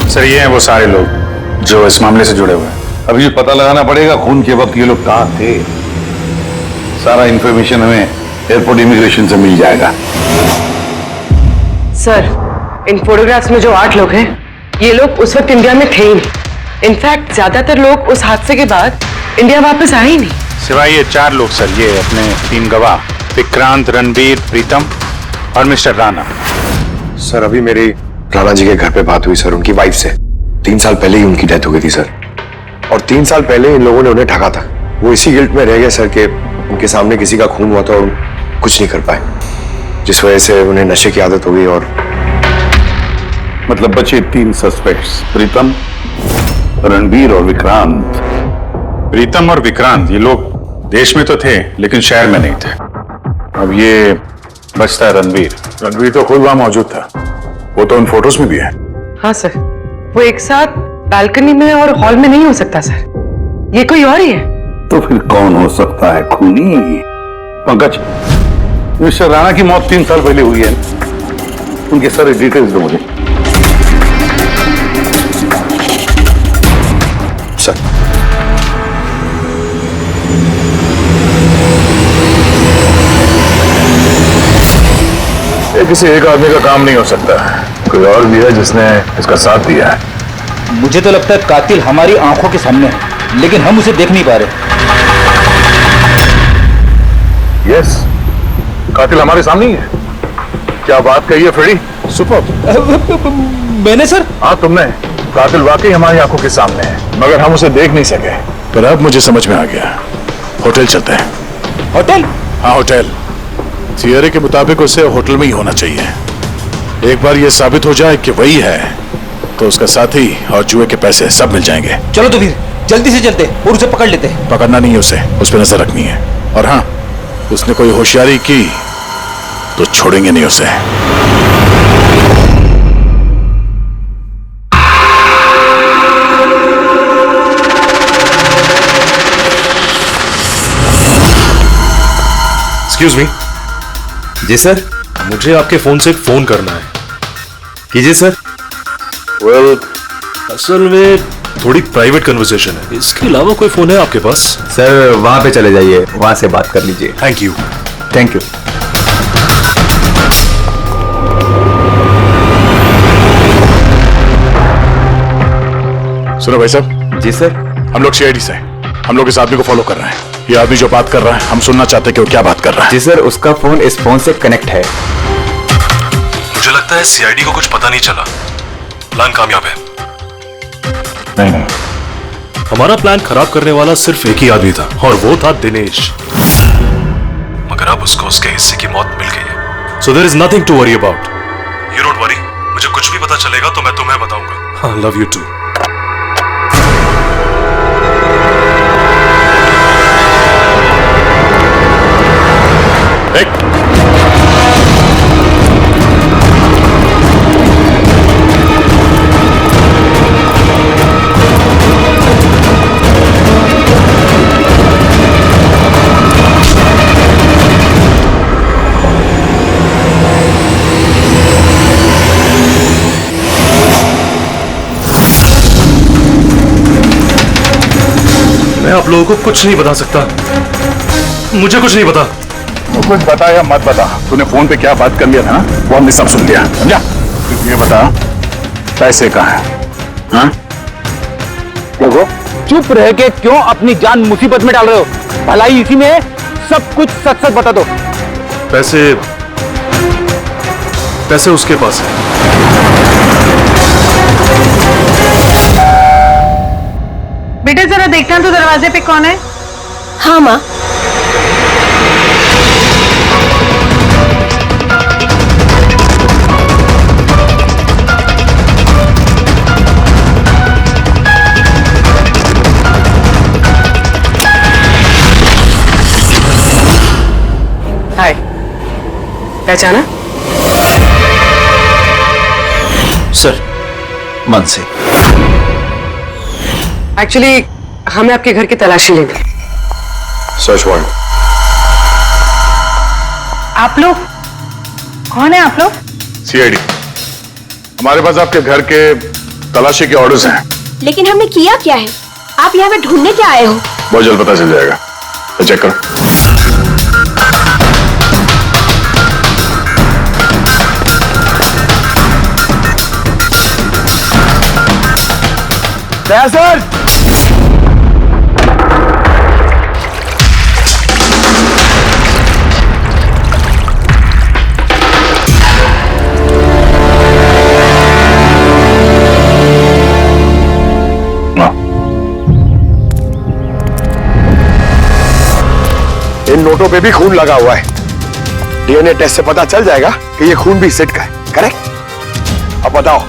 सर ये हैं वो सारे लोग जो इस मामले से जुड़े हुए हैं।
अभी पता लगाना पड़ेगा खून के वक्त ये लोग कहां थे। सारा इंफॉर्मेशन हमें एयरपोर्ट इमिग्रेशन से मिल जाएगा।
सर इन फोटोग्राफ्स में जो 8 लोग हैं ये लोग उस वक्त इंडिया में थे ही नहीं। इनफैक्ट ज्यादातर लोग उस हादसे के बाद इंडिया वापस आए ही नहीं।
सिवाय ये 4 लोग सर, ये अपने 3 गवाह विक्रांत, रणबीर, प्रीतम और मिस्टर राणा।
सर अभी मेरी राणा जी के घर पे बात हुई सर उनकी वाइफ से। 3 साल पहले ही उनकी डेथ हो गई थी सर, और 3 साल पहले इन लोगों ने उन्हें ठगा था। वो इसी गिल्ट में रह गए सर कि उनके सामने किसी का खून हुआ था और कुछ नहीं कर पाए, जिस वजह से उन्हें नशे की आदत हो गई। और
मतलब बचे 3 सस्पेक्ट्स, प्रीतम, रणबीर और विक्रांत।
प्रीतम और विक्रांत ये लोग देश में तो थे लेकिन शहर में नहीं थे। अब ये बचता है रणबीर।
रणबीर तो खुद वहां मौजूद था, वो तो उन फोटोज में भी है।
हाँ सर, वो एक साथ बालकनी में और हॉल में नहीं हो सकता सर, ये कोई और ही है।
तो फिर कौन हो सकता है खूनी? पंकज, मिस्टर राणा की मौत 3 साल पहले हुई है, उनके सारे डिटेल्स दो मुझे।
सर
ये किसी एक आदमी का काम नहीं हो सकता, कोई और भी है जिसने इसका साथ दिया है।
मुझे तो लगता है कातिल हमारी आंखों के सामने है लेकिन हम उसे देख नहीं पा रहे।
यस, कातिल हमारे सामने ही है। क्या बात कही है फ्रेडी, सुपर।
मैंने सर?
हाँ तुमने। कातिल वाकई हमारी आंखों के सामने है मगर हम उसे देख नहीं सके। पर अब मुझे समझ में आ गया, होटल चलते हैं।
होटल?
हाँ होटल। थियरी के मुताबिक उसे होटल में ही होना चाहिए। एक बार यह साबित हो जाए कि वही है तो उसका साथी और जुए के पैसे सब मिल जाएंगे।
चलो तो फिर जल्दी से चलते और उसे पकड़ लेते हैं।
पकड़ना नहीं है उसे, उस पर नजर रखनी है। और हाँ, उसने कोई होशियारी की तो छोड़ेंगे नहीं उसे।
Excuse me.
जी सर।
मुझे आपके फोन से एक फोन करना है।
कीजिए सर।
वेल, असल में थोड़ी प्राइवेट कन्वर्सेशन है, इसके अलावा कोई फोन है आपके पास?
सर वहां पे चले जाइए, वहां से बात कर लीजिए।
Thank you.
Thank you.
सुनो भाई साहब।
जी सर।
हम लोग सीआईडी से हैं। हम लोग इस आदमी को फॉलो कर रहे हैं। ये आदमी जो बात कर रहा है हम सुनना चाहते हैं कि वो क्या बात कर रहा है।
जी सर, उसका फोन इस फोन से कनेक्ट है।
मुझे लगता है सीआईडी को कुछ पता नहीं चला, प्लान कामयाब है।
नहीं,
हमारा प्लान खराब करने वाला सिर्फ एक ही आदमी था और वो था दिनेश, मगर अब उसको उसके हिस्से की मौत मिल गई है। So there is nothing to worry about. You don't worry, मुझे कुछ भी पता चलेगा तो मैं तुम्हें बताऊंगा। I love you too. मैं आप लोगों को कुछ नहीं बता सकता, मुझे कुछ नहीं पता।
कुछ बता या मत बता, तूने फोन पे क्या बात कर लिया था ना, वो हमने सब सुन लिया, समझा? ये बता पैसे कहाँ हैं? हाँ? देखो
चुप रह के क्यों अपनी जान मुसीबत में डाल रहे हो? भलाई इसी में है, सब कुछ सच सच बता दो।
पैसे उसके पास है।
बेटा जरा देखना तो दरवाजे पे कौन है?
हाँ माँ।
हाय, पहचाना?
सर, मन से।
एक्चुअली हमें आपके घर की तलाशी लेनी।
Search warrant.
आप लोग कौन है? आप लोग
सीआईडी। हमारे पास आपके घर के तलाशी के ऑर्डर्स हैं।
लेकिन हमने किया क्या है? आप यहाँ पे ढूंढने क्या आए हो?
बहुत जल्द पता चल जाएगा, तो चेक करो।
सर,
इन नोटों पे भी खून लगा हुआ है। डीएनए टेस्ट से पता चल जाएगा कि ये खून भी सिड का है, करेक्ट? अब बताओ,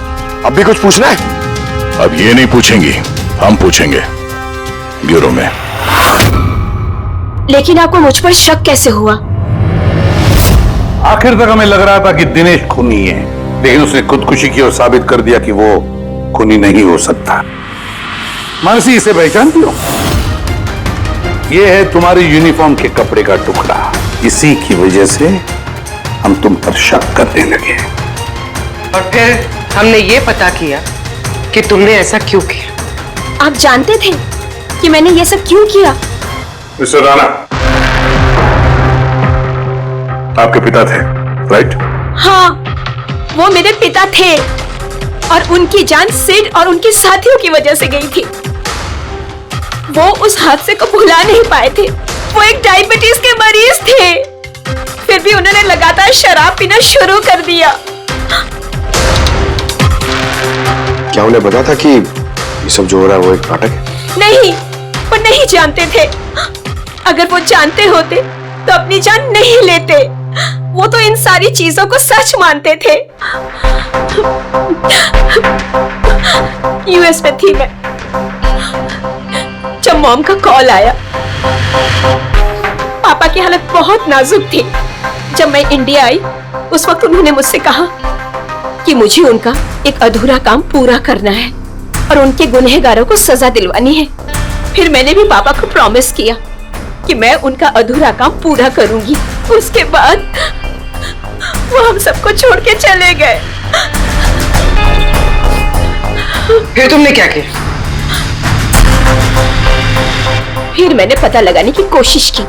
अब भी कुछ पूछना है?
अब ये नहीं पूछेंगी, हम पूछेंगे ब्यूरो में।
लेकिन आपको मुझ पर शक कैसे हुआ?
आखिर तक हमें लग रहा था कि दिनेश खूनी है, लेकिन उसने खुदकुशी की और साबित कर दिया कि वो खूनी नहीं हो सकता। मानसी, इसे पहचानती हो? ये है तुम्हारी यूनिफॉर्म के कपड़े का टुकड़ा। इसी की वजह से हम तुम पर शक करने लगे।
और फिर हमने ये पता किया कि तुमने ऐसा क्यों किया।
आप जानते थे कि मैंने ये सब क्यों किया?
मिस्टर राणा, आपके पिता थे, राइट?
हाँ, वो मेरे पिता थे और उनकी जान सिड और उनके साथियों की वजह से गई थी। वो उस हादसे को भुला नहीं पाए थे। वो एक डायबिटीज के मरीज थे, फिर भी उन्होंने लगातार शराब पीना शुरू कर दिया।
क्या उन्हें पता था कि ये सब जो हो रहा है वो एक नाटक है?
नहीं, वो नहीं जानते थे। अगर वो जानते होते तो अपनी जान नहीं लेते। वो तो इन सारी चीजों को सच मानते थे। यूएस में थी मैं जब मॉम का कॉल आया। पापा की हालत बहुत नाजुक थी। जब मैं इंडिया आई उस वक्त उन्होंने मुझसे कहा कि मुझे उनका एक अधूरा काम पूरा करना है और उनके गुनहगारों को सजा दिलवानी है। फिर मैंने भी पापा को प्रॉमिस किया कि मैं उनका अधूरा काम पूरा करूंगी। उसके बाद वो हम सबको छोड़ के चले गए।
फिर तुमने क्या किया?
फिर मैंने पता लगाने की कोशिश की,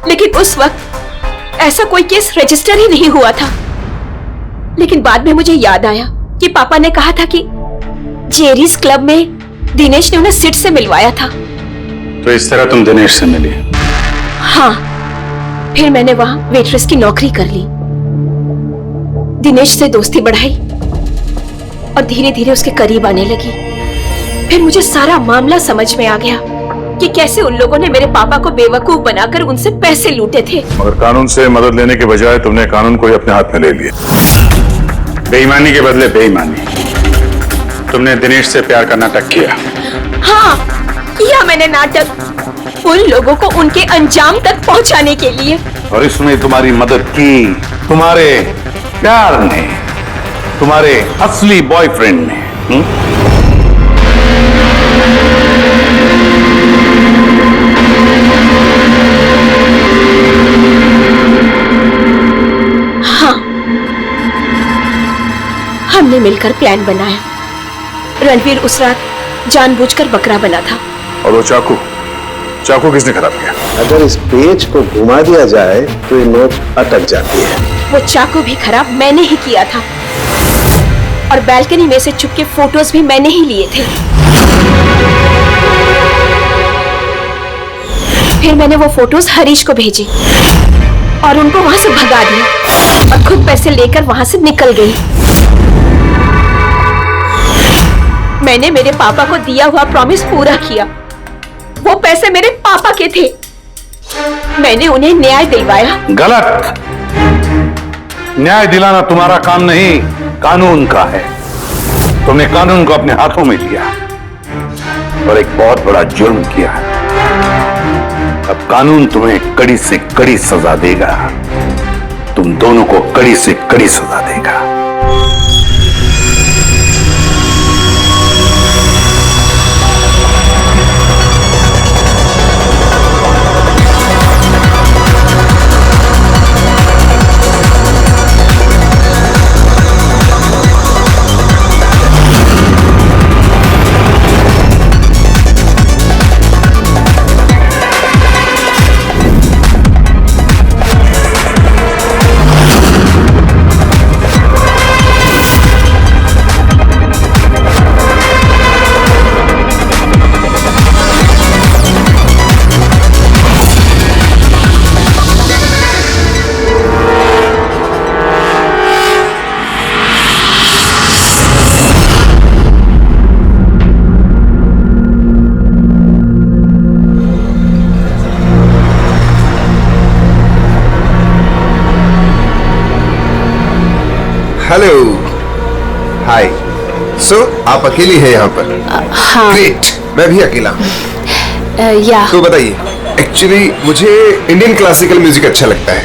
लेकिन उस वक्त ऐसा कोई केस रजिस्टर ही नहीं हुआ था। लेकिन बाद में मुझे याद आया कि पापा ने कहा था कि जेरीज क्लब में दिनेश ने उन्हें सिड से मिलवाया था।
तो इस तरह तुम दिनेश से मिली?
हाँ, फिर मैंने वहां वेट्रेस की नौकरी कर ली, दिनेश से दोस्ती बढ़ाई और धीरे धीरे उसके करीब आने लगी। फिर मुझे सारा मामला समझ में आ गया कि कैसे उन लोगों ने मेरे पापा को बेवकूफ बनाकर उनसे पैसे लूटे थे।
मगर कानून से मदद लेने के बजाय तुमने कानून को ही अपने हाथ में ले लिया।
बेईमानी के बदले बेईमानी। तुमने दिनेश से प्यार का नाटक किया।
हाँ, किया मैंने नाटक, उन लोगों को उनके अंजाम तक पहुंचाने के लिए।
और इसमें तुम्हारी मदद की तुम्हारे प्यार ने, तुम्हारे असली बॉयफ्रेंड ने।
हाँ, हमने मिलकर प्लान बनाया। रणवीर उस रात जानबूझकर बकरा बना था।
और वो चाकू किसने खराब किया?
अगर इस पेज को घुमा दिया जाए तो ये नोट अटक जाती है।
वो चाकू भी खराब मैंने ही किया था और बालकनी में से चुपके फोटोज भी मैंने ही लिए थे। फिर मैंने वो फोटोज हरीश को भेजे और उनको वहां से भगा दिया और खुद पैसे लेकर वहां से निकल गई। मैंने मेरे पापा को दिया हुआ प्रॉमिस पूरा किया। वो पैसे मेरे पापा के थे, मैंने उन्हें न्याय दिलवाया।
गलत। न्याय दिलाना तुम्हारा काम नहीं, कानून का है। तुमने कानून को अपने हाथों में लिया और एक बहुत बड़ा जुर्म किया है। अब कानून तुम्हें कड़ी से कड़ी सजा देगा। तुम दोनों को कड़ी से कड़ी सजा देगा।
हेलो, हाय। सो आप अकेली हैं यहाँ पर?
हाँ।
ग्रेट, मैं भी अकेला हूँ।
या
तो बताइए, एक्चुअली मुझे इंडियन क्लासिकल म्यूजिक अच्छा लगता है।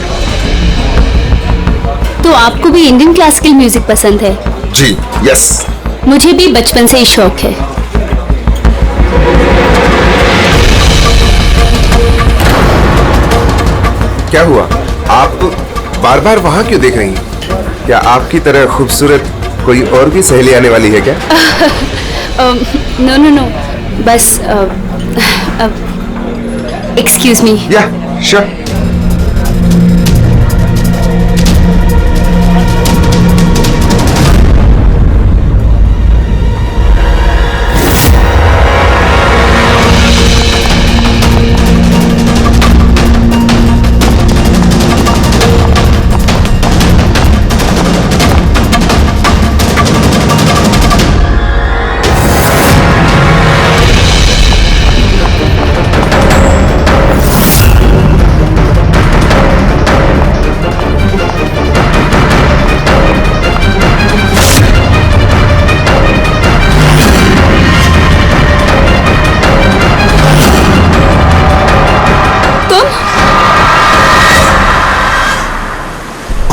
तो आपको भी इंडियन क्लासिकल म्यूजिक पसंद है?
जी, यस।
मुझे भी बचपन से ही शौक है।
क्या हुआ, आप बार बार वहाँ क्यों देख रही हैं? क्या आपकी तरह खूबसूरत कोई और भी सहेली आने वाली है क्या?
नो नो नो, बस एक्सक्यूज मी।
या, श्योर।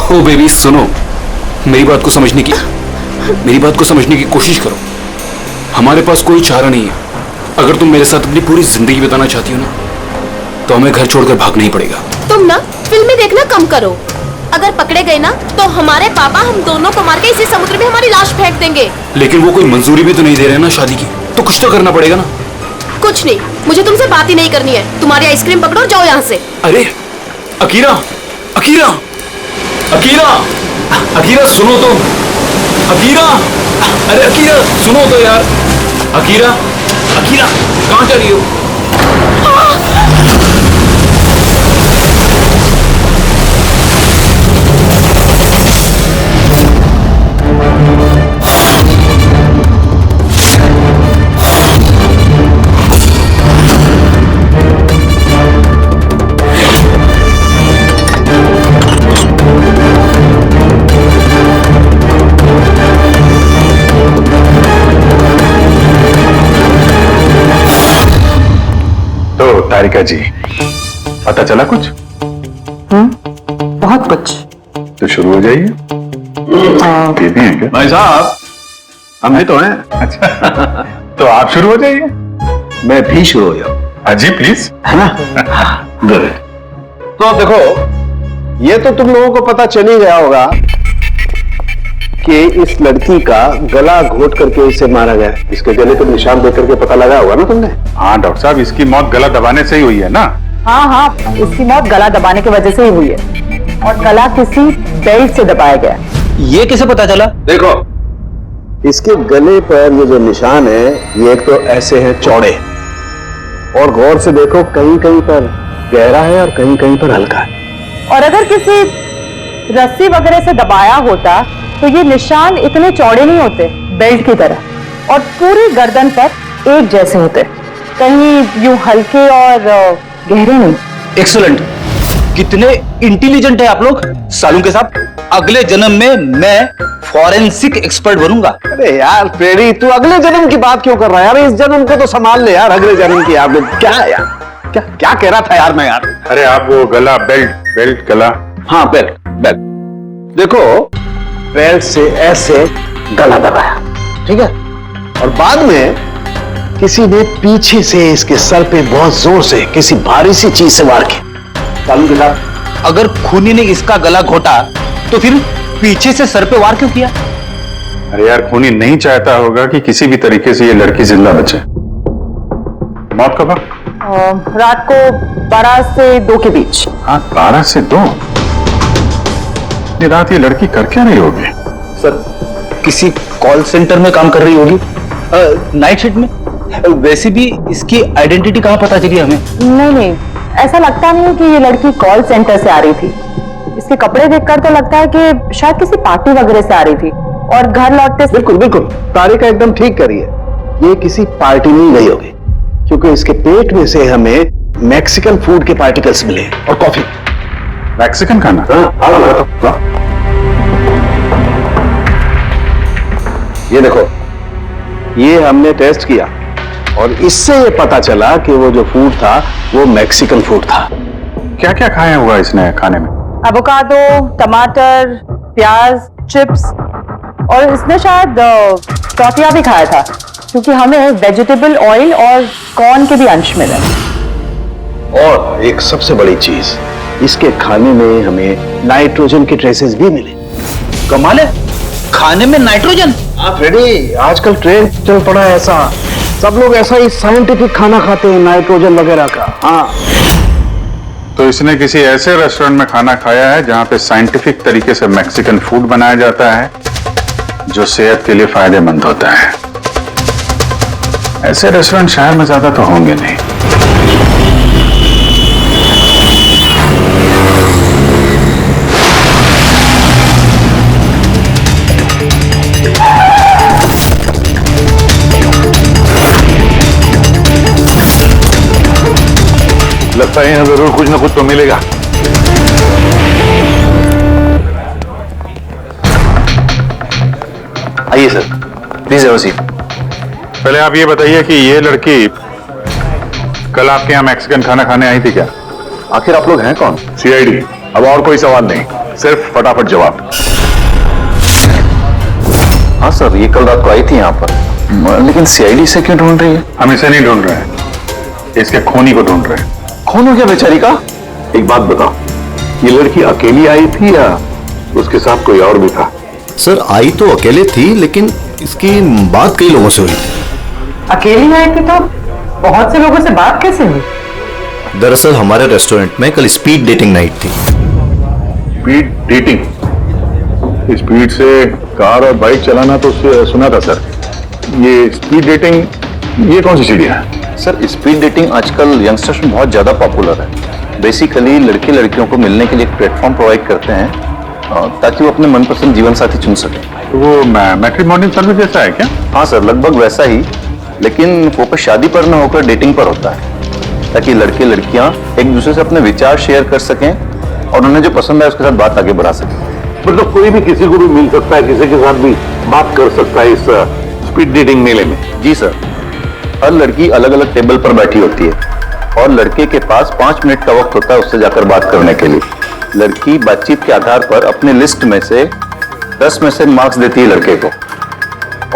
ओ बेबी सुनो, मेरी बात को समझने की कोशिश करो। हमारे पास कोई चारा नहीं है। अगर तुम मेरे साथ अपनी पूरी जिंदगी बिताना चाहती हो ना, तो हमें घर छोड़कर भागना ही पड़ेगा।
तुम ना फिल्में देखना कम करो। अगर पकड़े गए ना तो हमारे पापा हम दोनों को मार के इसी समुद्र में हमारी लाश फेंक देंगे।
लेकिन वो कोई मंजूरी भी तो नहीं दे रहे ना शादी की, तो कुछ तो करना पड़ेगा ना।
कुछ नहीं, मुझे तुमसे बात ही नहीं करनी है। तुम्हारी आइसक्रीम पकड़ो और जाओ यहाँ से।
अरे अकीरा, अकीरा, अकीरा, अकीरा सुनो तो, अकीरा, अरे अकीरा सुनो तो यार, अकीरा, अकीरा कहाँ जा रही हो?
तारिका जी, पता चला कुछ?
बहुत कुछ।
तो शुरू हो जाइए। ये भी है क्या?
भाई साहब, हम ही तो हैं।
अच्छा तो आप शुरू हो जाइए।
मैं भी शुरू हो जाऊं?
हाँ जी प्लीज,
है ना? गुड।
तो देखो, ये तो तुम लोगों को पता चल ही गया होगा कि इस लड़की का गला घोट करके इसे मारा गया। इसके गले पर निशान देख करके पता लगा होगा ना तुमने?
हाँ डॉक्टर साहब, इसकी मौत गला दबाने से ही हुई है ना?
हाँ, इसकी मौत गला दबाने की वजह से ही हुई है और गला किसी बेल्ट से दबाया गया।
ये कैसे पता चला?
देखो, इसके गले पर ये जो निशान है, ये एक तो ऐसे हैं चौड़े, और गौर से देखो कहीं कहीं पर गहरा है और कहीं कहीं पर हल्का है।
और अगर किसी रस्सी वगैरह से दबाया होता तो ये निशान इतने चौड़े नहीं होते, बेल्ट की तरह, और पूरी गर्दन पर एक जैसे होते, कहीं यूं हल्के और गहरे नहीं।
एक्सीलेंट, कितने इंटेलिजेंट है आप लोग। सालू के साथ अगले जन्म में मैं फॉरेंसिक एक्सपर्ट बनूंगा।
अरे यार फ्रेडी, तू अगले जन्म की बात क्यों कर रहा है यार? इस जन्म को तो संभाल ले यार, अगले जन्म की यार। क्या यार, क्या क्या कह रहा था यार मैं यार?
अरे आप वो गला, बेल्ट गला।
हाँ बेल्ट। देखो, बेल्ट से ऐसे गला दबाया, ठीक है, और बाद में किसी ने पीछे से इसके सर पे बहुत जोर से किसी भारी सी चीज से वार किया। सालू के साथ
अगर खूनी ने इसका गला घोटा तो फिर पीछे से सर पे वार क्यों किया?
अरे यार, खूनी नहीं चाहता होगा कि किसी भी तरीके से ये लड़की जिंदा बचे। मौत कब?
रात को 12 से 2 के बीच।
हाँ, 12 से 2। ये रात ये लड़की कर क्या रही होगी?
सर, किसी कॉल सेंटर में काम कर रही होगी, नाइट शिफ्ट में। वैसे भी इसकी आइडेंटिटी कहाँ पता चली हमें?
नहीं, ऐसा लगता नहीं है कि ये लड़की कॉल सेंटर से आ रही थी। इसके कपड़े देखकर तो लगता है कि शायद किसी पार्टी वगैरह से आ रही थी और घर लौटते।
बिल्कुल तारिका एकदम ठीक करिए, ये किसी पार्टी नहीं गई होगी, क्योंकि इसके पेट में से हमें मैक्सिकन फूड के पार्टिकल्स मिले और कॉफी।
मैक्सिकन खाना?
ये देखो, ये हमने टेस्ट किया और इससे ये पता चला कि वो जो फूड था वो मैक्सिकन फूड था।
क्या क्या खाया हुआ इसने खाने में?
एवोकाडो, टमाटर, प्याज, चिप्स, और इसने शायद टॉफिया भी खाया था, क्योंकि हमें वेजिटेबल ऑयल और कॉर्न के भी अंश मिले।
और एक सबसे बड़ी चीज, इसके खाने में हमें नाइट्रोजन के ट्रेसेस भी मिले।
कमाल है, खाने में नाइट्रोजन।
हाँ फ्रेडी, आजकल ट्रेंड चल पड़ा है ऐसा, सब लोग ऐसा ही साइंटिफिक खाना खाते हैं, नाइट्रोजन वगैरह का। हाँ,
तो इसने किसी ऐसे रेस्टोरेंट में खाना खाया है जहां पे साइंटिफिक तरीके से मैक्सिकन फूड बनाया जाता है, जो सेहत के लिए फायदेमंद होता है। ऐसे रेस्टोरेंट शहर में ज्यादा तो होंगे नहीं।
लगता है यहाँ जरूर कुछ ना कुछ तो मिलेगा।
आइए sir, please have a seat.
पहले आप ये बताइए कि ये लड़की कल आपके यहाँ मैक्सिकन खाना खाने आई थी क्या?
आखिर आप लोग हैं कौन?
सीआईडी। अब और कोई सवाल नहीं, सिर्फ फटाफट जवाब।
हाँ सर, ये कल रात को आई थी यहाँ पर, लेकिन सीआईडी से क्यों ढूंढ रही है?
हम इसे नहीं ढूंढ रहे हैं, इसके खूनी को ढूंढ रहे हैं।
खून हो गया बेचारी का?
एक बात बताओ, ये लड़की अकेली आई थी या उसके साथ कोई और भी था?
सर, आई तो अकेले थी, लेकिन इसकी बात कई लोगों से हुई थी।
अकेली आई थी तो बहुत से लोगों से बात कैसे हुई?
दरअसल हमारे रेस्टोरेंट में कल स्पीड डेटिंग नाइट थी।
Speed dating? स्पीड से कार और बाइक चलाना तो सुना था सर। ये स्पीड डेटिंग, ये कौन सी सीढ़ी है?
सर, स्पीड डेटिंग आजकल यंगस्टर्स में बहुत ज्यादा पॉपुलर है। बेसिकली लड़के लड़कियों को मिलने के लिए एक प्लेटफॉर्म प्रोवाइड करते हैं ताकि वो अपने मनपसंद जीवन साथी चुन सके।
तो वो मैट्रिमोनियल सर्विस जैसा है क्या?
हाँ सर, लगभग वैसा ही, लेकिन फोकस शादी पर न होकर डेटिंग पर होता है, ताकि लड़के लड़कियां एक दूसरे से अपने विचार शेयर कर सकें और उन्हें जो पसंद है उसके साथ बात आगे बढ़ा सकें।
मतलब कोई भी किसी को भी मिल सकता है, किसी के साथ भी बात कर सकता है इस स्पीड डेटिंग मेले में?
जी सर, हर लड़की अलग अलग टेबल पर बैठी होती है और लड़के के पास 5 मिनट का वक्त होता है उससे जाकर बात करने के लिए। लड़की बातचीत के आधार पर अपने लिस्ट में से 10 में से मार्क्स देती है लड़के को,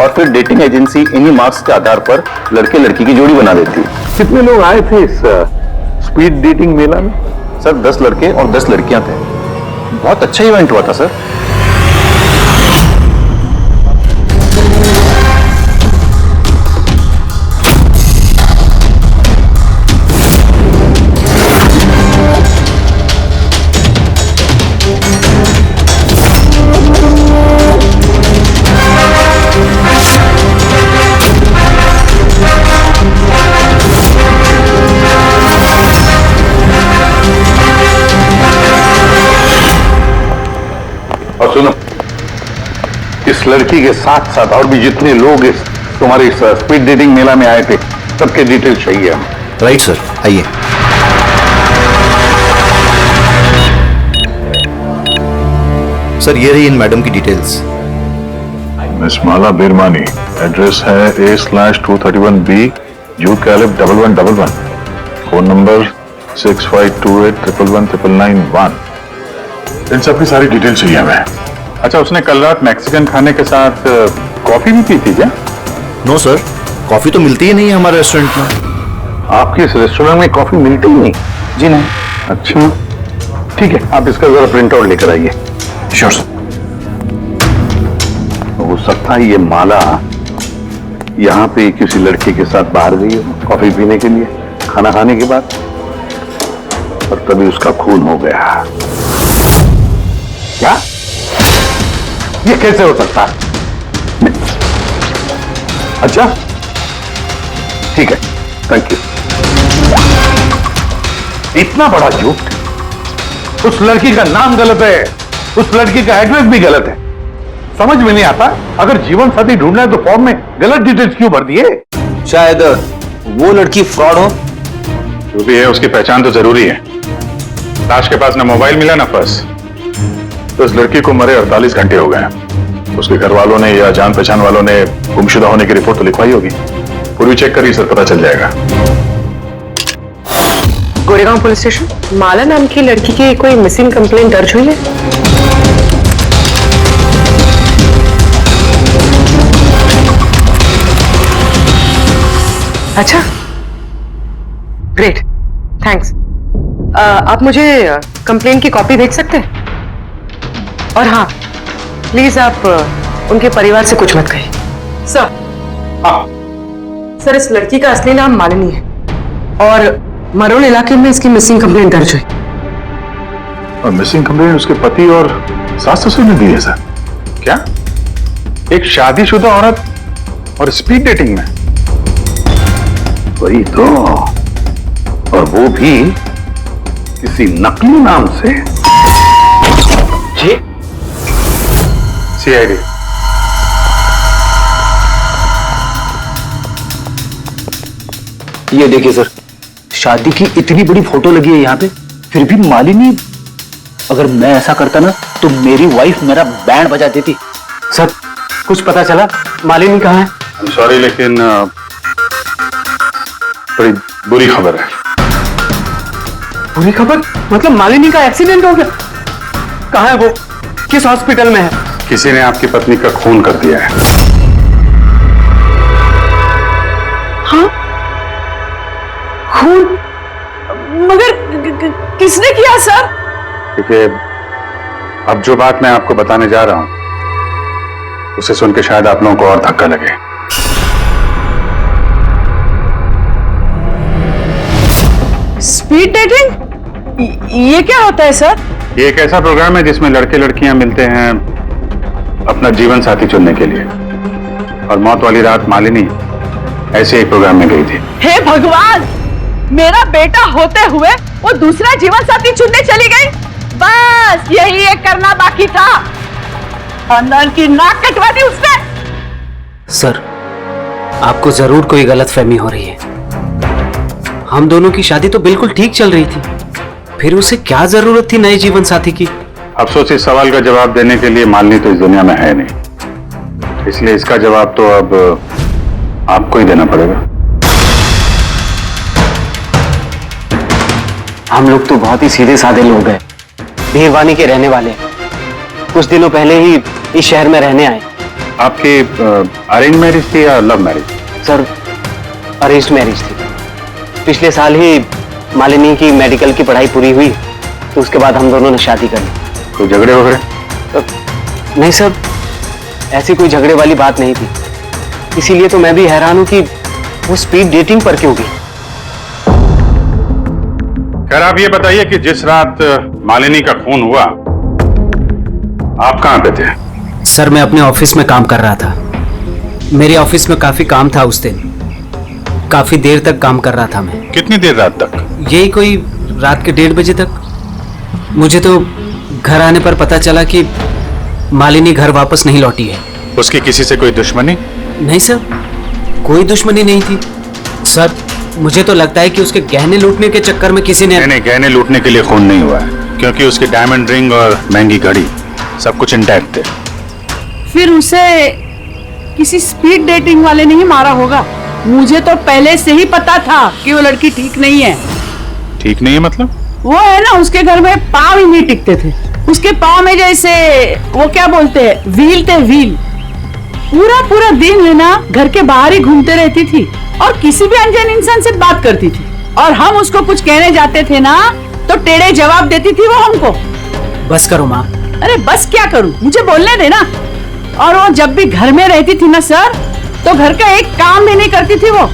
और फिर डेटिंग एजेंसी इन्हीं मार्क्स के आधार पर लड़के लड़की की जोड़ी बना देती है।
कितने लोग आए थे इस स्पीड डेटिंग मेला में?
सर, 10 लड़के और 10 लड़कियां थे। बहुत अच्छा इवेंट हुआ था सर।
और सुनो, इस लड़की के साथ साथ और भी जितने लोग इस तुम्हारे इस स्पीड डेटिंग मेला में आए थे, सबके डिटेल्स चाहिए हमें।
राइट सर, आइए। सर ये रही इन मैडम की डिटेल्स।
मिस माला बिरमानी, एड्रेस है A/231B youth Caleb 1111, phone number 6528119991। इन सब की सारी डिटेल चाहिए हमें।
अच्छा, उसने कल रात मैक्सिकन खाने के साथ कॉफी भी पी थी क्या?
नो सर, कॉफी तो मिलती ही नहीं है हमारे रेस्टोरेंट में।
आपके इस रेस्टोरेंट में कॉफी मिलती ही नहीं?
जी नहीं।
अच्छा ठीक है, आप इसका जरा प्रिंट आउट लेकर आइए।
Sure sir.
हो सकता है ये माला यहाँ पे किसी लड़के के साथ बाहर गई हो कॉफी पीने के लिए खाना खाने के बाद, और तभी उसका खून हो गया। क्या? ये कैसे हो सकता है? अच्छा ठीक है, थैंक यू। इतना बड़ा झूठ! उस लड़की का नाम गलत है, उस लड़की का एड्रेस भी गलत है। समझ में नहीं आता, अगर जीवन साथी ढूंढना है तो फॉर्म में गलत डिटेल्स क्यों भर दिए?
शायद वो लड़की फ्रॉड हो।
जो भी है उसकी पहचान तो जरूरी है। लाश के पास ना मोबाइल मिला ना पर्स। तो इस लड़की को मरे 48 घंटे हो गए। उसके घर वालों ने या जान पहचान वालों ने गुमशुदा होने की रिपोर्ट तो लिखवाई होगी। पूरी चेक करिए सर, पता चल जाएगा।
गोरेगांव पुलिस स्टेशन, माला नाम की लड़की की कोई मिसिंग कंप्लेंट दर्ज हुई है? अच्छा, ग्रेट, थैंक्स। आप मुझे कंप्लेंट की कॉपी भेज सकते हैं? और हाँ, प्लीज आप उनके परिवार से कुछ मत कहिए। सर, सर इस लड़की का असली नाम मालिनी है और मरोड़ इलाके में इसकी मिसिंग कंप्लेंट दर्ज हुई।
और मिसिंग कंप्लेंट उसके पति और सास ससुर ने दी है सर।
क्या? एक शादीशुदा औरत और स्पीड डेटिंग में? वही तो, और वो भी किसी नकली नाम से। जी? CID।
ये देखिए सर, शादी की इतनी बड़ी फोटो लगी है यहाँ पे, फिर भी मालिनी। अगर मैं ऐसा करता ना तो मेरी वाइफ मेरा बैंड बजा देती। सर कुछ पता चला मालिनी कहाँ है?
I'm sorry, लेकिन बड़ी बुरी खबर है।
बुरी खबर? मतलब मालिनी का एक्सीडेंट हो गया? कहाँ है वो? किस हॉस्पिटल में है?
किसी ने आपकी पत्नी का खून कर दिया है।
हाँ? खून? मगर किसने किया सर?
देखिए, अब जो बात मैं आपको बताने जा रहा हूं उसे सुन के शायद आप लोगों को और धक्का लगे।
Speed dating? ये क्या होता है सर?
ये एक ऐसा प्रोग्राम है जिसमें लड़के लड़कियां मिलते हैं अपना जीवन साथी चुनने के लिए, और मौत वाली रात मालिनी ऐसे एक प्रोग्राम में गई थी।
हे भगवान, मेरा बेटा होते हुए वो दूसरा जीवन साथी चुनने चली गई। बस यही एक करना बाकी था, खानदान की नाक कटवा दी उसने।
सर, आपको जरूर कोई गलतफहमी हो रही है। हम दोनों की शादी तो बिल्कुल ठीक चल रही थी, फिर उसे क्या जरूरत थी नए जीवन साथी की?
अफसोस, इस सवाल का जवाब देने के लिए मालिनी तो इस दुनिया में है नहीं, इसलिए इसका जवाब तो अब आपको ही देना पड़ेगा।
हम लोग तो बहुत ही सीधे साधे लोग हैं, भीरवानी के रहने वाले। कुछ दिनों पहले ही इस शहर में रहने आए।
आपकी अरेंज मैरिज थी या love marriage?
Sir, arrange marriage थी। पिछले साल ही मालिनी की मेडिकल की पढ़ाई पूरी हुई, तो उसके बाद हम दोनों ने शादी कर ली।
कोई झगड़े वगैरह?
नहीं सर, ऐसी कोई झगड़े वाली बात नहीं थी। इसीलिए तो मैं भी हैरान हूं कि वो स्पीड डेटिंग पर क्यों गई।
खैर, आप ये बताइए कि जिस रात मालिनी का खून हुआ आप कहां पे थे?
सर, मैं अपने ऑफिस में काम कर रहा था। मेरे ऑफिस में काफी काम था उस दिन, काफी देर तक काम कर रहा था मैं।
कितनी देर रात तक?
यही कोई रात के 1:30 बजे तक। मुझे तो घर आने पर पता चला कि मालिनी घर वापस नहीं लौटी है।
उसकी किसी से कोई दुश्मनी?
नहीं सर, कोई दुश्मनी नहीं थी। सर मुझे तो लगता है कि उसके गहने लूटने के चक्कर में किसी ने
नहीं, गहने लूटने के लिए खून नहीं हुआ है, क्योंकि उसकी डायमंड रिंग और महंगी घड़ी सब कुछ इंटैक्ट थे।
फिर उसे किसी स्पीड डेटिंग वाले ने ही मारा होगा। मुझे तो पहले से ही पता था कि वो लड़की ठीक नहीं है।
ठीक नहीं है मतलब?
वो है ना, उसके घर में पाँव ही नहीं टिकते थे। उसके पाँव में जैसे वो क्या बोलते हैं, व्हील थे, व्हील। पूरा पूरा दिन है ना घर के बाहर ही घूमते रहती थी और किसी भी अनजान इंसान से बात करती थी। और हम उसको कुछ कहने जाते थे ना तो टेढ़े जवाब देती थी वो हमको।
बस करो माँ।
अरे बस क्या करूं, मुझे बोलने देना। और वो जब भी घर में रहती थी ना सर, तो घर का एक काम भी नहीं करती थी। वो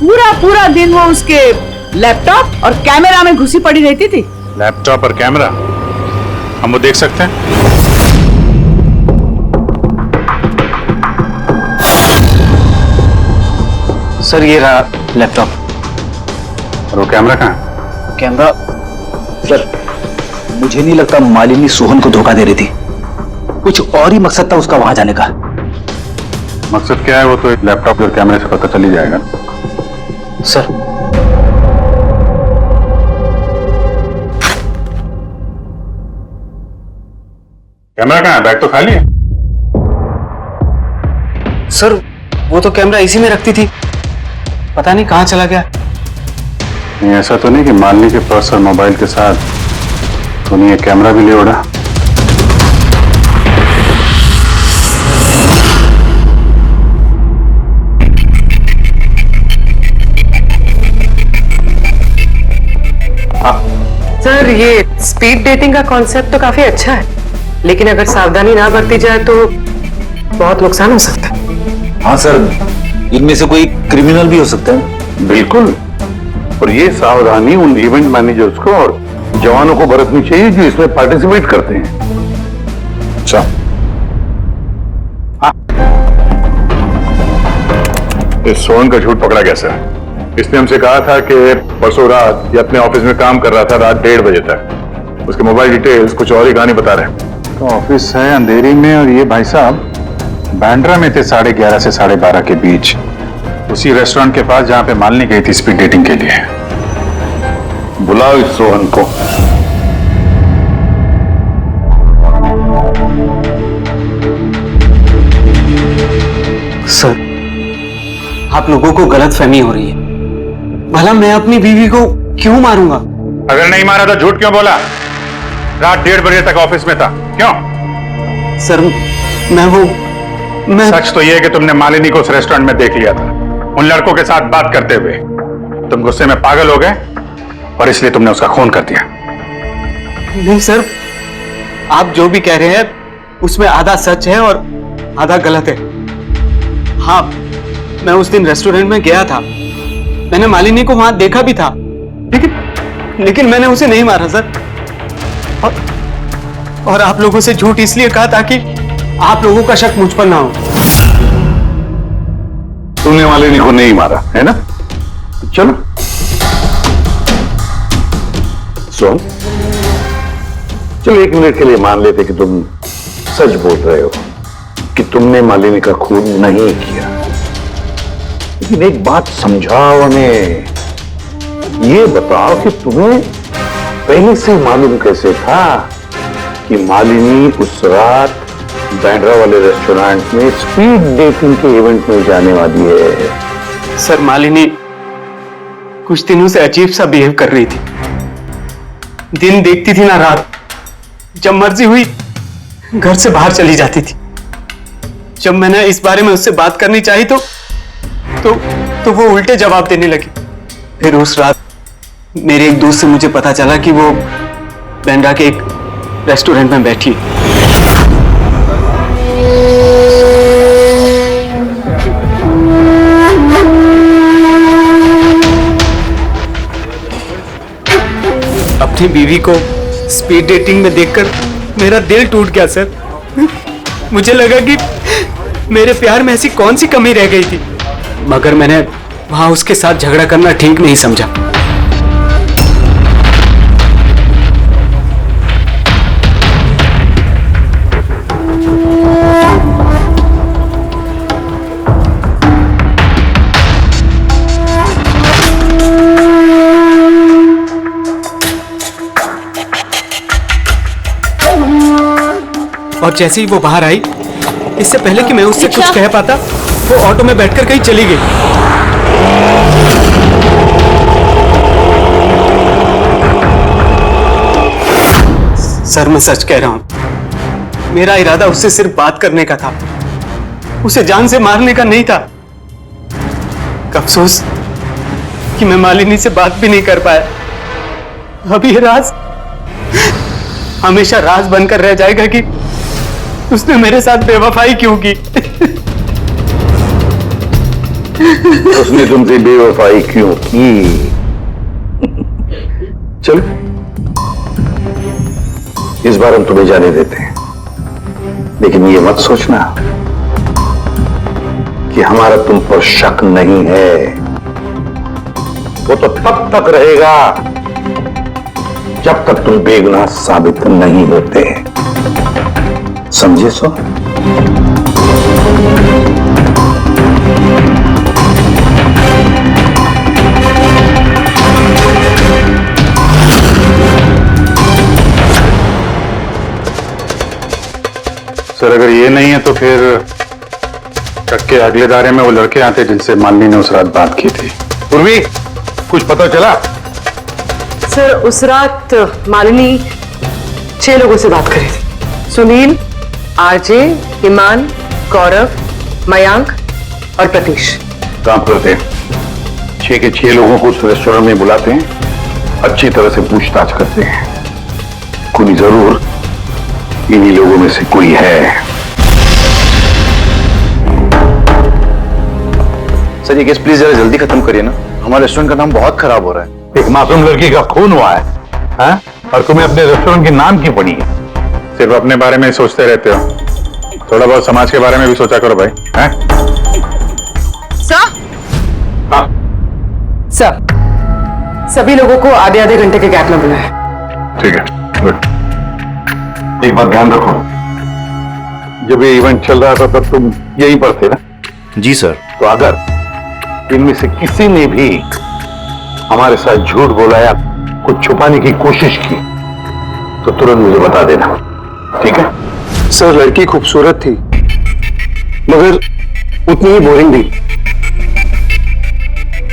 पूरा पूरा दिन वो उसके लैपटॉप और कैमरा में घुसी पड़ी रहती थी।
लैपटॉप और कैमरा हम वो देख सकते हैं?
सर ये रहा लैपटॉप।
और वो कैमरा कहाँ है?
कैमरा सर, मुझे नहीं लगता मालिनी सोहन को धोखा दे रही थी। कुछ और ही मकसद था उसका वहां जाने का।
मकसद क्या है वो तो लैपटॉप और कैमरे से पता चल ही जाएगा।
सर
कैमरा कहाँ है? बैग तो खाली है।
सर वो तो कैमरा इसी में रखती थी, पता नहीं कहाँ चला गया।
नहीं, ऐसा तो नहीं कि मालिनी के पर्स और मोबाइल के साथ तूने ये कैमरा भी ले उड़ा?
सर ये स्पीड डेटिंग का कॉन्सेप्ट तो काफी अच्छा है, लेकिन अगर सावधानी ना बरती जाए तो बहुत नुकसान हो सकता है।
हाँ सर, इनमें से कोई क्रिमिनल भी हो सकता है।
बिल्कुल, और ये सावधानी उन इवेंट मैनेजर्स को और जवानों को बरतनी चाहिए जो इसमें पार्टिसिपेट करते हैं।
अच्छा, इस सोहन का झूठ पकड़ा कैसे? इसने हमसे कहा था कि परसों रात ये अपने ऑफिस में काम कर रहा था रात 1:30 बजे तक। उसके मोबाइल डिटेल्स कुछ और ही कहानी बता रहे। तो ऑफिस है अंधेरी में और ये भाई साहब बांद्रा में थे 11:30 से 12:30 के बीच, उसी रेस्टोरेंट के पास जहां पे मालिनी गई थी स्पीड डेटिंग के लिए।
बुलाओ इस सोहन को।
सर आप लोगों को गलतफहमी हो रही है। भला मैं अपनी बीवी को क्यों मारूंगा?
अगर नहीं मारा तो झूठ क्यों बोला? रात 1:30 बजे तक ऑफिस में था, क्यों?
सर मैं
सच तो यह है कि तुमने मालिनी को उस रेस्टोरेंट में देख लिया था उन लड़कों के साथ बात करते हुए। तुम गुस्से में पागल हो गए और इसलिए तुमने उसका खून कर दिया।
नहीं सर, आप जो भी कह रहे हैं उसमें आधा सच है और आधा गलत है। हाँ, मैं उस दिन रेस्टोरेंट में गया था, मैंने मालिनी को वहां देखा भी था, लेकिन मैंने उसे नहीं मारा सर। और आप लोगों से झूठ इसलिए कहा ताकि आप लोगों का शक मुझ पर ना हो।
तुमने मालिनी को नहीं मारा है ना? चलो सोहन, चलो 1 मिनट के लिए मान लेते कि तुम सच बोल रहे हो कि तुमने मालिनी का खून नहीं किया, लेकिन एक बात समझाओ हमें। ये बताओ कि तुम्हें पहले से मालूम कैसे था कि मालिनी उस रात बांद्रा वाले रेस्टोरेंट में स्पीड डेटिंग के इवेंट में जाने वाली है?
सर मालिनी कुछ दिनों से अजीब सा बिहेव कर रही थी। दिन देखती थी ना रात, जब मर्जी हुई घर से बाहर चली जाती थी। जब मैंने इस बारे में उससे बात करनी चाहिए तो वो उल्टे जवाब देने लगी। फिर उस रात मेरे एक दोस्त से मुझे पता चला कि वो बांद्रा के एक रेस्टोरेंट में बैठी है। अपनी बीवी को स्पीड डेटिंग में देखकर मेरा दिल टूट गया सर। मुझे लगा कि मेरे प्यार में ऐसी कौन सी कमी रह गई थी, मगर मैंने वहां उसके साथ झगड़ा करना ठीक नहीं समझा। और जैसे ही वो बाहर आई, इससे पहले कि मैं उससे कुछ कह पाता, वो ऑटो में बैठकर कहीं चली गई। सर मैं सच कह रहा हूं, मेरा इरादा उससे सिर्फ बात करने का था, उसे जान से मारने का नहीं था। अफसोस कि मैं मालिनी से बात भी नहीं कर पाया। अब ये राज हमेशा राज बनकर रह जाएगा कि उसने मेरे साथ बेवफाई क्यों की।
उसने तुमसे बेवफाई क्यों की? चलो इस बार हम तुम्हें जाने देते हैं, लेकिन ये मत सोचना कि हमारा तुम पर शक नहीं है। वो तो तब तक रहेगा जब तक तुम बेगुनाह साबित नहीं होते। समझे सो?
सर अगर ये नहीं है तो फिर ट्रक के अगले दायरे में वो लड़के आते जिनसे मालिनी ने उस रात बात की थी। पूर्वी कुछ पता चला?
सर उस रात मालिनी 6 लोगों से बात करी थी। सुनील, आरजे, ईमान, गौरव, मयांक और प्रतीश।
काम करते हैं, 6 के 6 लोगों को उस रेस्टोरेंट में बुलाते हैं, अच्छी तरह से पूछताछ करते हैं। कोई जरूर इन्हीं लोगों में से कोई है।
सर ये केस प्लीज जरा जल्दी खत्म करिए ना, हमारे रेस्टोरेंट का नाम बहुत खराब हो रहा है।
एक मासूम लड़की का खून हुआ है, हाँ? और तुम्हें अपने रेस्टोरेंट के नाम की पड़ी है। सिर्फ अपने बारे में सोचते रहते हो, थोड़ा बहुत समाज के बारे में भी सोचा करो भाई। हैं?
सर, सर सभी लोगों को आधे आधे घंटे के गैप में बुलाया।
ठीक है, गुड। एक बात ध्यान रखो, जब ये इवेंट चल रहा था तब तुम यहीं पर थे ना?
जी सर।
तो अगर इनमें से किसी ने भी हमारे साथ झूठ बोला या कुछ छुपाने की कोशिश की तो तुरंत मुझे बता देना, ठीक है?
सर लड़की खूबसूरत थी मगर उतनी ही बोरिंग भी।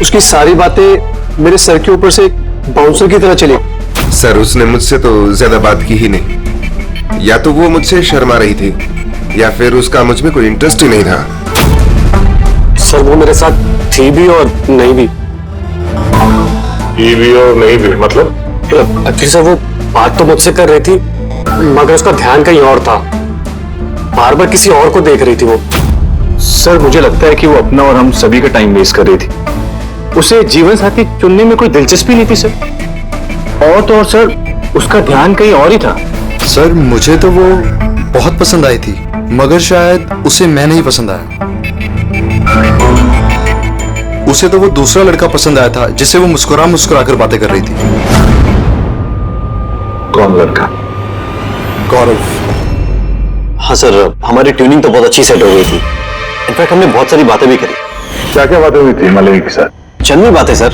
उसकी सारी बातें मेरे सर के ऊपर से बाउंसर की तरह चली।
सर उसने मुझसे तो ज्यादा बात की ही नहीं, या तो वो मुझसे शर्मा रही थी या फिर उसका मुझ में कोई इंटरेस्ट ही नहीं था।
सर वो मेरे साथ थी भी और नहीं भी।
थी भी और नहीं भी मतलब?
सर वो बात तो मुझसे कर रही थी मगर उसका ध्यान कहीं और था, बार बार किसी और को देख रही थी वो।
सर मुझे लगता है कि वो अपना और हम सभी का टाइम वेस्ट कर रही थी। उसे जीवन साथी चुनने में कोई दिलचस्पी नहीं थी सर। और तो और सर उसका ध्यान कहीं और ही था।
सर मुझे तो वो बहुत पसंद आई थी मगर शायद उसे मैं नहीं पसंद आया। उसे तो वो दूसरा लड़का पसंद आया था जिससे वो मुस्कुरा मुस्कुरा कर बातें कर रही थी।
कौन लड़का?
गौरव।
हाँ सर, हमारी ट्यूनिंग तो बहुत अच्छी सेट हो गई थी। इनफैक्ट हमने बहुत सारी बातें भी करी।
क्या क्या बातें हुई थी मालिनी के साथ?
चंद बातें sir,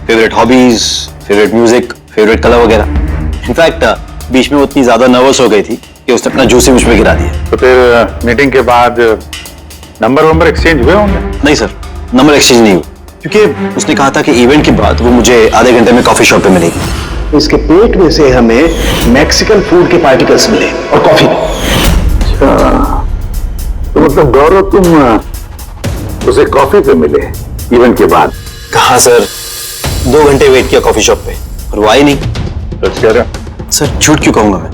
favourite hobbies, favourite music, favourite colour वगैरह। इनफैक्ट बीच में वो इतनी ज्यादा नर्वस हो गई थी कि उसने अपना जूस ही मुझ में गिरा दिया।
तो फिर मीटिंग के बाद नंबर एक्सचेंज हुए होंगे?
नहीं सर, नंबर एक्सचेंज नहीं हुआ क्योंकि उसने कहा था कि इवेंट के बाद वो मुझे आधे घंटे में कॉफी शॉप पे मिलेगी।
इसके पेट में से हमें मैक्सिकन फूड के पार्टिकल्स मिले और कॉफी में। अच्छा, तो मतलब गौरव तुम उसे कॉफी पे मिले इवेंट के बाद?
कहा सर, 2 घंटे वेट किया कॉफी शॉप पे और वो आई नहीं।
सच कह रहा?
सर झूठ क्यों कहूंगा मैं।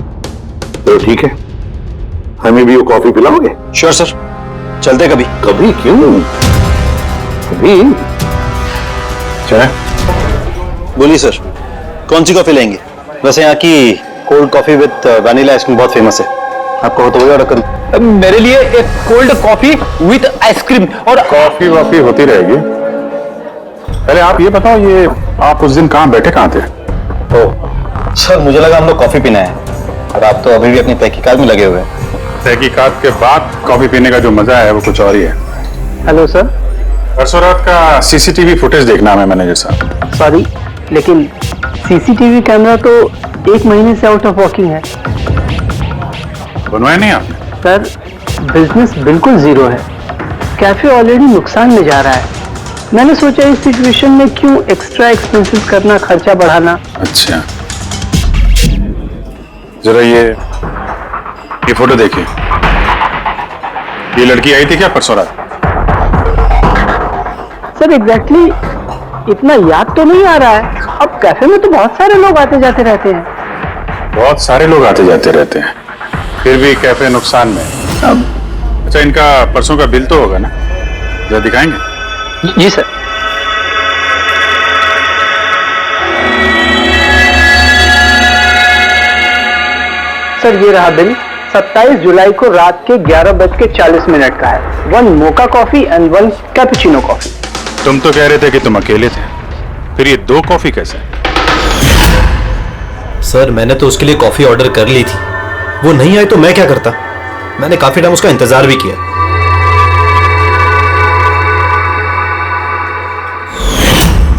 तो ठीक है, हमें भी वो कॉफी पिलाओगे?
श्योर सर, चलते कभी।
कभी क्यों? कभी।
चाय?
बोलिए सर, कौन सी कॉफी लेंगे? वैसे यहाँ की cold coffee with vanilla ice cream बहुत फेमस है, आपको हो तो वही ऑर्डर करूं।
मेरे लिए एक कोल्ड कॉफी विद आइसक्रीम। और
कॉफी वॉफी होती रहेगी। पहले आप ये बताओ, ये आप उस दिन कहाँ बैठे कहाँ थे?
ओह सर, मुझे लगा हम लोग कॉफी पीना है और आप तो अभी भी अपनी तहकीकात में लगे हुए हैं।
तहकीकात के बाद कॉफी पीने का जो मजा है वो कुछ और ही है।
Hello sir.
परसों रात का सीसीटीवी फुटेज देखना है मैनेजर साहब।
सॉरी, लेकिन सीसीटीवी कैमरा तो 1 महीने से आउट ऑफ वर्किंग है।
बनवाया नहीं आपने?
सर बिजनेस बिल्कुल जीरो है, कैफे ऑलरेडी नुकसान में जा रहा है। मैंने सोचा इस सिचुएशन में क्यों एक्स्ट्रा एक्सपेंसेस करना, खर्चा बढ़ाना।
अच्छा, जरा ये फोटो देखिए। ये लड़की आई थी क्या परसों रात?
सर एग्जैक्टली इतना याद तो नहीं आ रहा है। अब कैफे में तो बहुत सारे लोग आते जाते रहते हैं।
बहुत सारे लोग आते जाते रहते हैं, फिर भी कैफे नुकसान में। अब अच्छा, इनका परसों का बिल तो होगा ना, जरा दिखाएंगे?
जी सर। सर ये रहा बिल। 27 जुलाई को रात के 11:40 का है। 1 mocha coffee and 1 cappuccino coffee.
तुम तो कह रहे थे कि तुम अकेले थे, फिर ये 2 कॉफी कैसे?
सर मैंने तो उसके लिए कॉफी ऑर्डर कर ली थी, वो नहीं आई तो मैं क्या करता। मैंने काफी टाइम उसका इंतजार भी किया।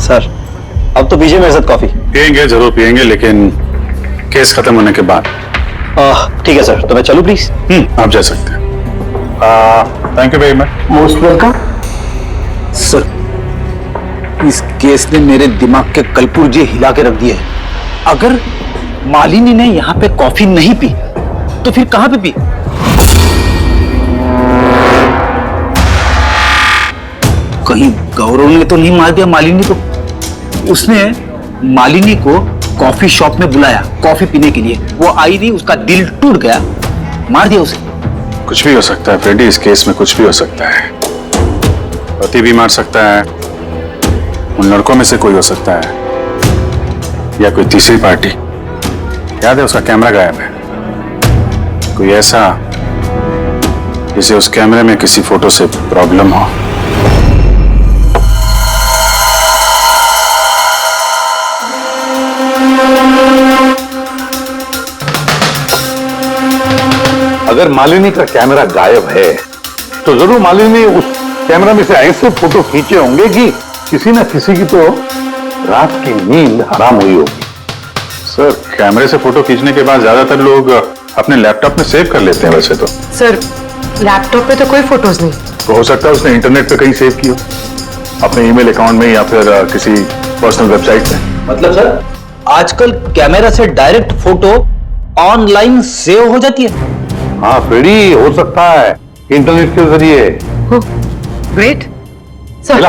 सर अब तो पीजिए मेरे साथ कॉफी।
पियेंगे, जरूर पियेंगे, लेकिन केस खत्म होने के बाद।
ठीक है सर, तो मैं चलूं प्लीज?
आप जा सकते हैं। Thank you very much.
Most welcome.
Sir इस केस ने मेरे दिमाग के कलपुर्जे हिला के रख दिए। अगर मालिनी ने यहाँ पे कॉफी नहीं पी तो फिर कहाँ पे पी? कहीं गौरव ने तो नहीं मार दिया मालिनी को? उसने मालिनी को कॉफी शॉप में बुलाया कॉफी पीने के लिए, वो आई नहीं, उसका दिल टूट गया, मार दिया उसे।
कुछ भी हो सकता है फ्रेडी, इस केस में कुछ भी हो सकता है। पति भी मार सकता है, उन लड़कों में से कोई हो सकता है, या कोई तीसरी पार्टी। याद है उसका कैमरा गायब है, कोई ऐसा जिसे उस कैमरे में किसी फोटो से प्रॉब्लम हो।
अगर मालिनी का कैमरा गायब है तो जरूर मालिनी ने उस कैमरा में से ऐसे फोटो खींचे होंगे कि किसी न किसी की तो रात की नींद हराम हुई होगी।
सर कैमरे से फोटो खींचने के बाद ज्यादातर लोग अपने लैपटॉप में सेव कर लेते हैं वैसे तो।
सर लैपटॉप पे तो कोई फोटोज नहीं।
तो हो सकता है उसने इंटरनेट पे कहीं सेव की हो, अपने ईमेल अकाउंट में या फिर किसी पर्सनल वेबसाइट पे।
मतलब सर आजकल कैमरा से डायरेक्ट फोटो ऑनलाइन सेव हो जाती है?
हाँ फ्रेडी, हो सकता है इंटरनेट के जरिए।
Great sir.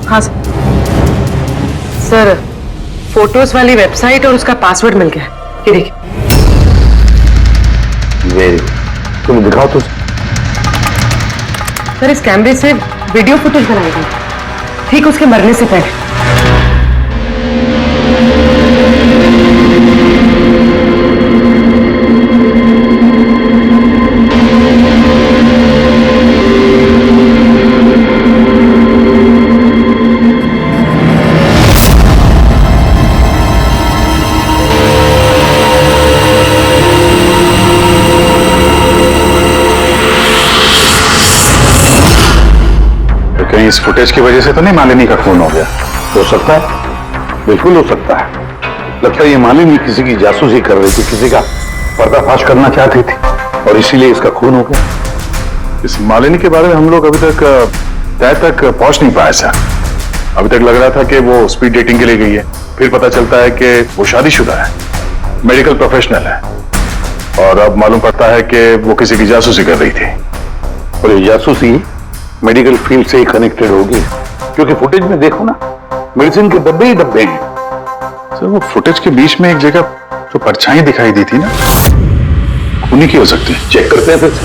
हाँ सर, फोटोज वाली वेबसाइट और उसका पासवर्ड मिल गया। ये देखिए।
वेरी, तुम दिखाओ तो।
सर इस कैमरे से वीडियो फुटेज बनाई गई ठीक उसके मरने से पहले।
कहीं इस फुटेज की वजह से तो नहीं मालिनी का खून हो गया?
हो सकता है, बिल्कुल हो सकता है। लगता है ये मालिनी किसी की जासूसी कर रही थी, किसी का पर्दाफाश करना चाहती थी और इसीलिए इसका खून हो गया।
इस मालिनी के बारे में हम लोग अभी तक तय तक पहुंच नहीं पाए सर। अभी तक लग रहा था कि वो स्पीड डेटिंग के लिए गई है, फिर पता चलता है कि वो शादीशुदा है, मेडिकल प्रोफेशनल है, और अब मालूम पड़ता है कि वो किसी की जासूसी कर रही थी।
और ये जासूसी मेडिकल फील्ड से ही कनेक्टेड होगी, क्योंकि फुटेज में देखो ना, मेडिसिन के डब्बे ही डब्बे हैं।
सर वो फुटेज के बीच में एक जगह जो परछाई दिखाई दी थी ना, उन्हीं की हो सकती है।
चेक करते हैं फिर से।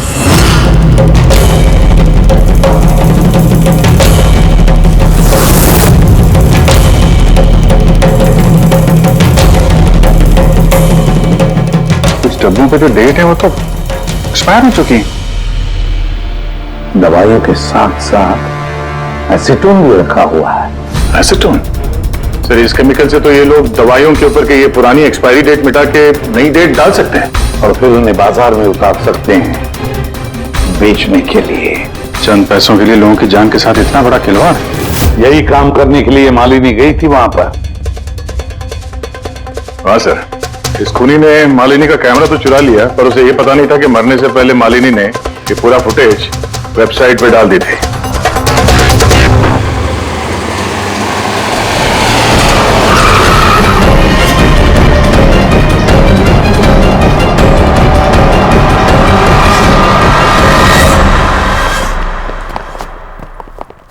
कुछ डब्बों पे जो डेट है वो तो एक्सपायर हो चुकी है।
दवाइयों के साथ साथ एसीटोन भी रखा हुआ है।
एसीटोन? सर इस केमिकल से तो ये लोग दवाइयों के ऊपर के ये पुरानी एक्सपायरी डेट मिटा के नई डेट डाल सकते हैं
और फिर उन्हें बाजार में उतार सकते हैं बेचने के लिए।
चंद पैसों के लिए लोगों की जान के साथ इतना बड़ा खिलवाड़?
यही काम करने के लिए मालिनी गई थी वहां पर।
हाँ सर, इस खूनी ने मालिनी का कैमरा तो चुरा लिया, पर उसे ये पता नहीं था कि मरने से पहले मालिनी ने ये पूरा फुटेज वेबसाइट पे डाल दी थी।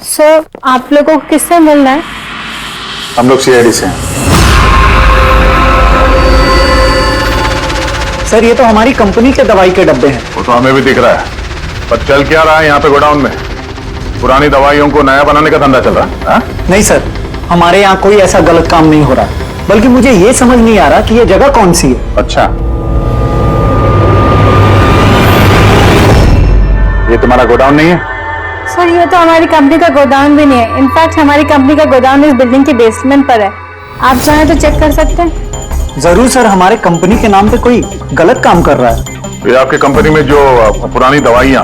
सर, आप लोगों को किससे मिलना है?
हम लोग सीआईडी से हैं।
सर ये तो हमारी कंपनी के दवाई के डब्बे हैं।
वो तो हमें भी दिख रहा है, पर चल क्या रहा है यहाँ पे गोडाउन में? पुरानी दवाइयों को नया बनाने का धंधा चल रहा है हा?
नहीं सर, हमारे यहाँ कोई ऐसा गलत काम नहीं हो रहा, बल्कि मुझे ये समझ नहीं आ रहा कि ये जगह कौन सी है।
अच्छा, ये तुम्हारा गोडाउन नहीं है?
सर ये तो हमारी कंपनी का गोदाम भी नहीं है। इनफैक्ट हमारी कंपनी का गोदाम इस बिल्डिंग के बेसमेंट पर है। आप चाहें तो चेक कर सकते हैं।
जरूर सर, हमारे कंपनी के नाम पे कोई गलत काम कर रहा है।
ये आपकी कंपनी में जो पुरानी दवाइयाँ,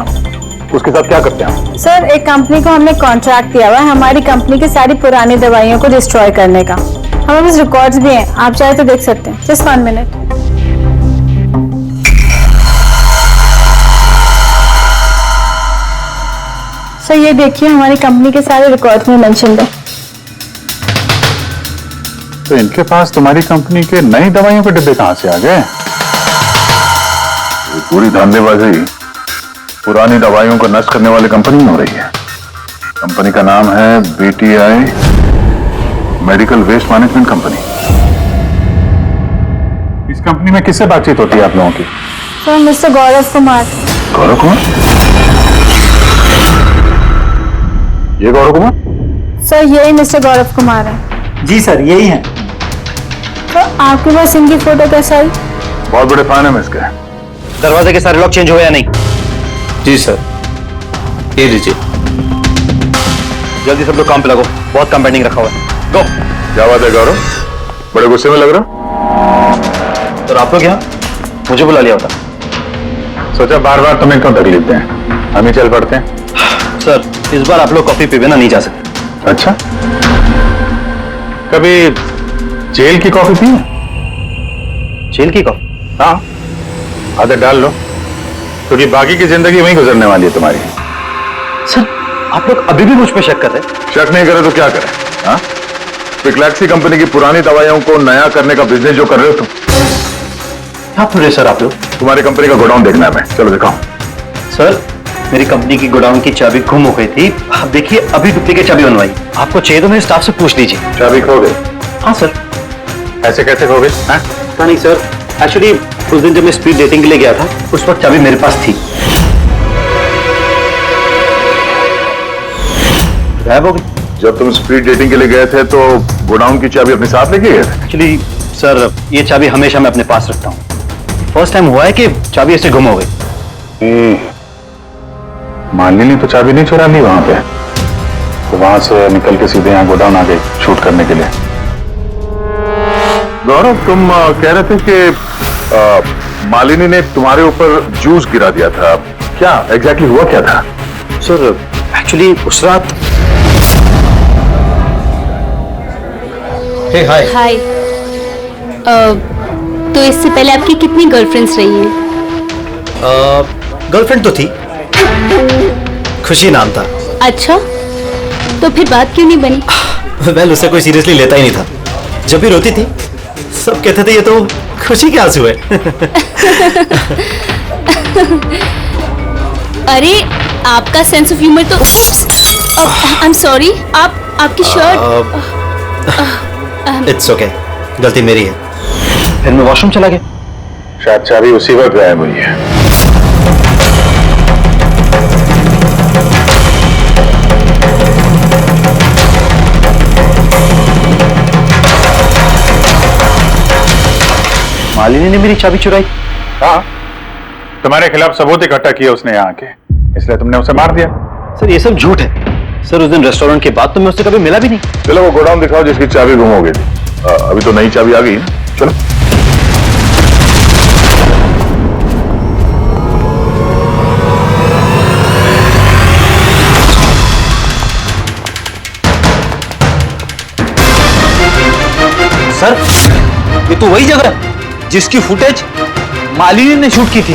उसके साथ क्या करते हैं?
सर एक कंपनी को हमने कॉन्ट्रैक्ट दिया हुआ है हमारी कंपनी की सारी पुरानी दवाइयों को डिस्ट्रॉय करने का। हमारे पास रिकॉर्ड्स भी हैं, आप चाहे तो देख सकते हैं। Just 1 minute. सर ये देखिए, हमारी कंपनी के सारे रिकॉर्ड्स में मेंशन है।
तो इनके पास तुम्हारी कंपनी के नई दवाइयों के डिब्बे कहां से आ गए? ये पूरी धांधलेबाजी पुरानी दवाइयों को नष्ट करने वाली कंपनी में हो रही है। कंपनी का नाम है BTI medical waste management company. इस कंपनी में किससे बातचीत होती है आप लोगों की?
Sir mister Gaurav Kumar.
गौरव कुमार? ये गौरव कुमार?
सर यही मिस्टर गौरव कुमार है।
जी सर, यही है।
तो आपके पास इनकी फोटो कैसे आई?
बहुत बड़े फैन है मैं इसके।
दरवाजे के सारे लॉक चेंज हुए या नहीं? जी सर, ये लीजिए। जल्दी सब लोग काम पे लगो, बहुत काम पेंडिंग रखा हुआ है। गो।
क्या बात है गौरव, बड़े गुस्से में लग रहा?
सर आप लोग यहाँ मुझे बुला लिया होता।
सोचा बार बार तुम्हें क्यों तकलीफ दें, हम ही चल पड़ते हैं।
सर इस बार आप लोग कॉफी पी बिना नहीं जा सकते।
अच्छा, कभी जेल की कॉफी पी?
जेल की कॉफी?
हाँ, आदत डाल लो, क्योंकि बाकी की जिंदगी वहीं गुजरने वाली है तुम्हारी।
सर आप लोग अभी भी मुझ पे शक कर रहे हैं?
शक नहीं करे तो क्या करें? हाँ, पिकलैक्सी कंपनी की पुरानी दवाइयों को नया करने का बिजनेस जो कर रहे हो तुम।
क्या पूरे सर आप लोग?
तुम्हारी कंपनी का गोडाउन देखना है मैं, चलो दिखाओ।
सर मेरी कंपनी की गोडाउन की चाबी गुम हो गई थी, आप देखिए अभी डुप्लीकेट चाबी बनवाई। आपको चाहिए तो मेरे स्टाफ से पूछ लीजिए।
चाबी खो गई?
हाँ सर।
ऐसे कैसे खो गई?
पता नहीं सर, एक्चुअली उस दिन जब मैं स्पीड डेटिंग के लिए गया था उस वक्त चाबी मेरे पास थी। गायब हो गई।
जब तुम स्पीड डेटिंग के लिए गए थे तो गोडाउन की चाबी अपने साथ लेके गए थे?
एक्चुअली सर ये चाबी हमेशा मैं अपने पास रखता हूँ। फर्स्ट टाइम हुआ है कि चाबी ऐसे गुम हो गई।
मालिनी तो चाबी नहीं चुरा ली वहां पे, तो वहां से निकल के सीधे यहाँ गोडाउन आ गए शूट करने के लिए। गौरव तुम कह रहे थे कि मालिनी ने तुम्हारे ऊपर जूस गिरा दिया था, क्या एग्जैक्टली हुआ क्या था?
सर एक्चुअली उस रात।
हे हाय। हाय। तो इससे पहले आपकी कितनी गर्लफ्रेंड्स रही हैं?
गर्लफ्रेंड तो थी, खुशी नाम था।
अच्छा, तो फिर बात क्यों नहीं बनी?
वेल उसे कोई सीरियसली लेता ही नहीं था। जब भी रोती थी सब कहते थे ये तो खुशी के आंसू है।
अरे आपका सेंस ऑफ ह्यूमर तो आई एम सॉरी, आपकी शर्ट।
इट्स ओके, गलती मेरी है।
फिर मैं वॉशरूम चला गया,
शायद चाबी उसी वक्त गायब हुई है।
मालिनी ने मेरी चाबी चुराई?
हाँ, तुम्हारे खिलाफ सबूत इकट्ठा किया उसने यहाँ आके, इसलिए तुमने उसे मार दिया।
सर ये सब झूठ है। सर उस दिन रेस्टोरेंट के बाद तो मैं उससे कभी मिला भी नहीं।
चलो वो गोडाउन दिखाओ जिसकी चाबी गुम हो गई थी। अभी तो नई चाबी आ गई ना, चलो।
सर ये तो वही जगह है
जिसकी फुटेज मालिनी ने शूट की थी।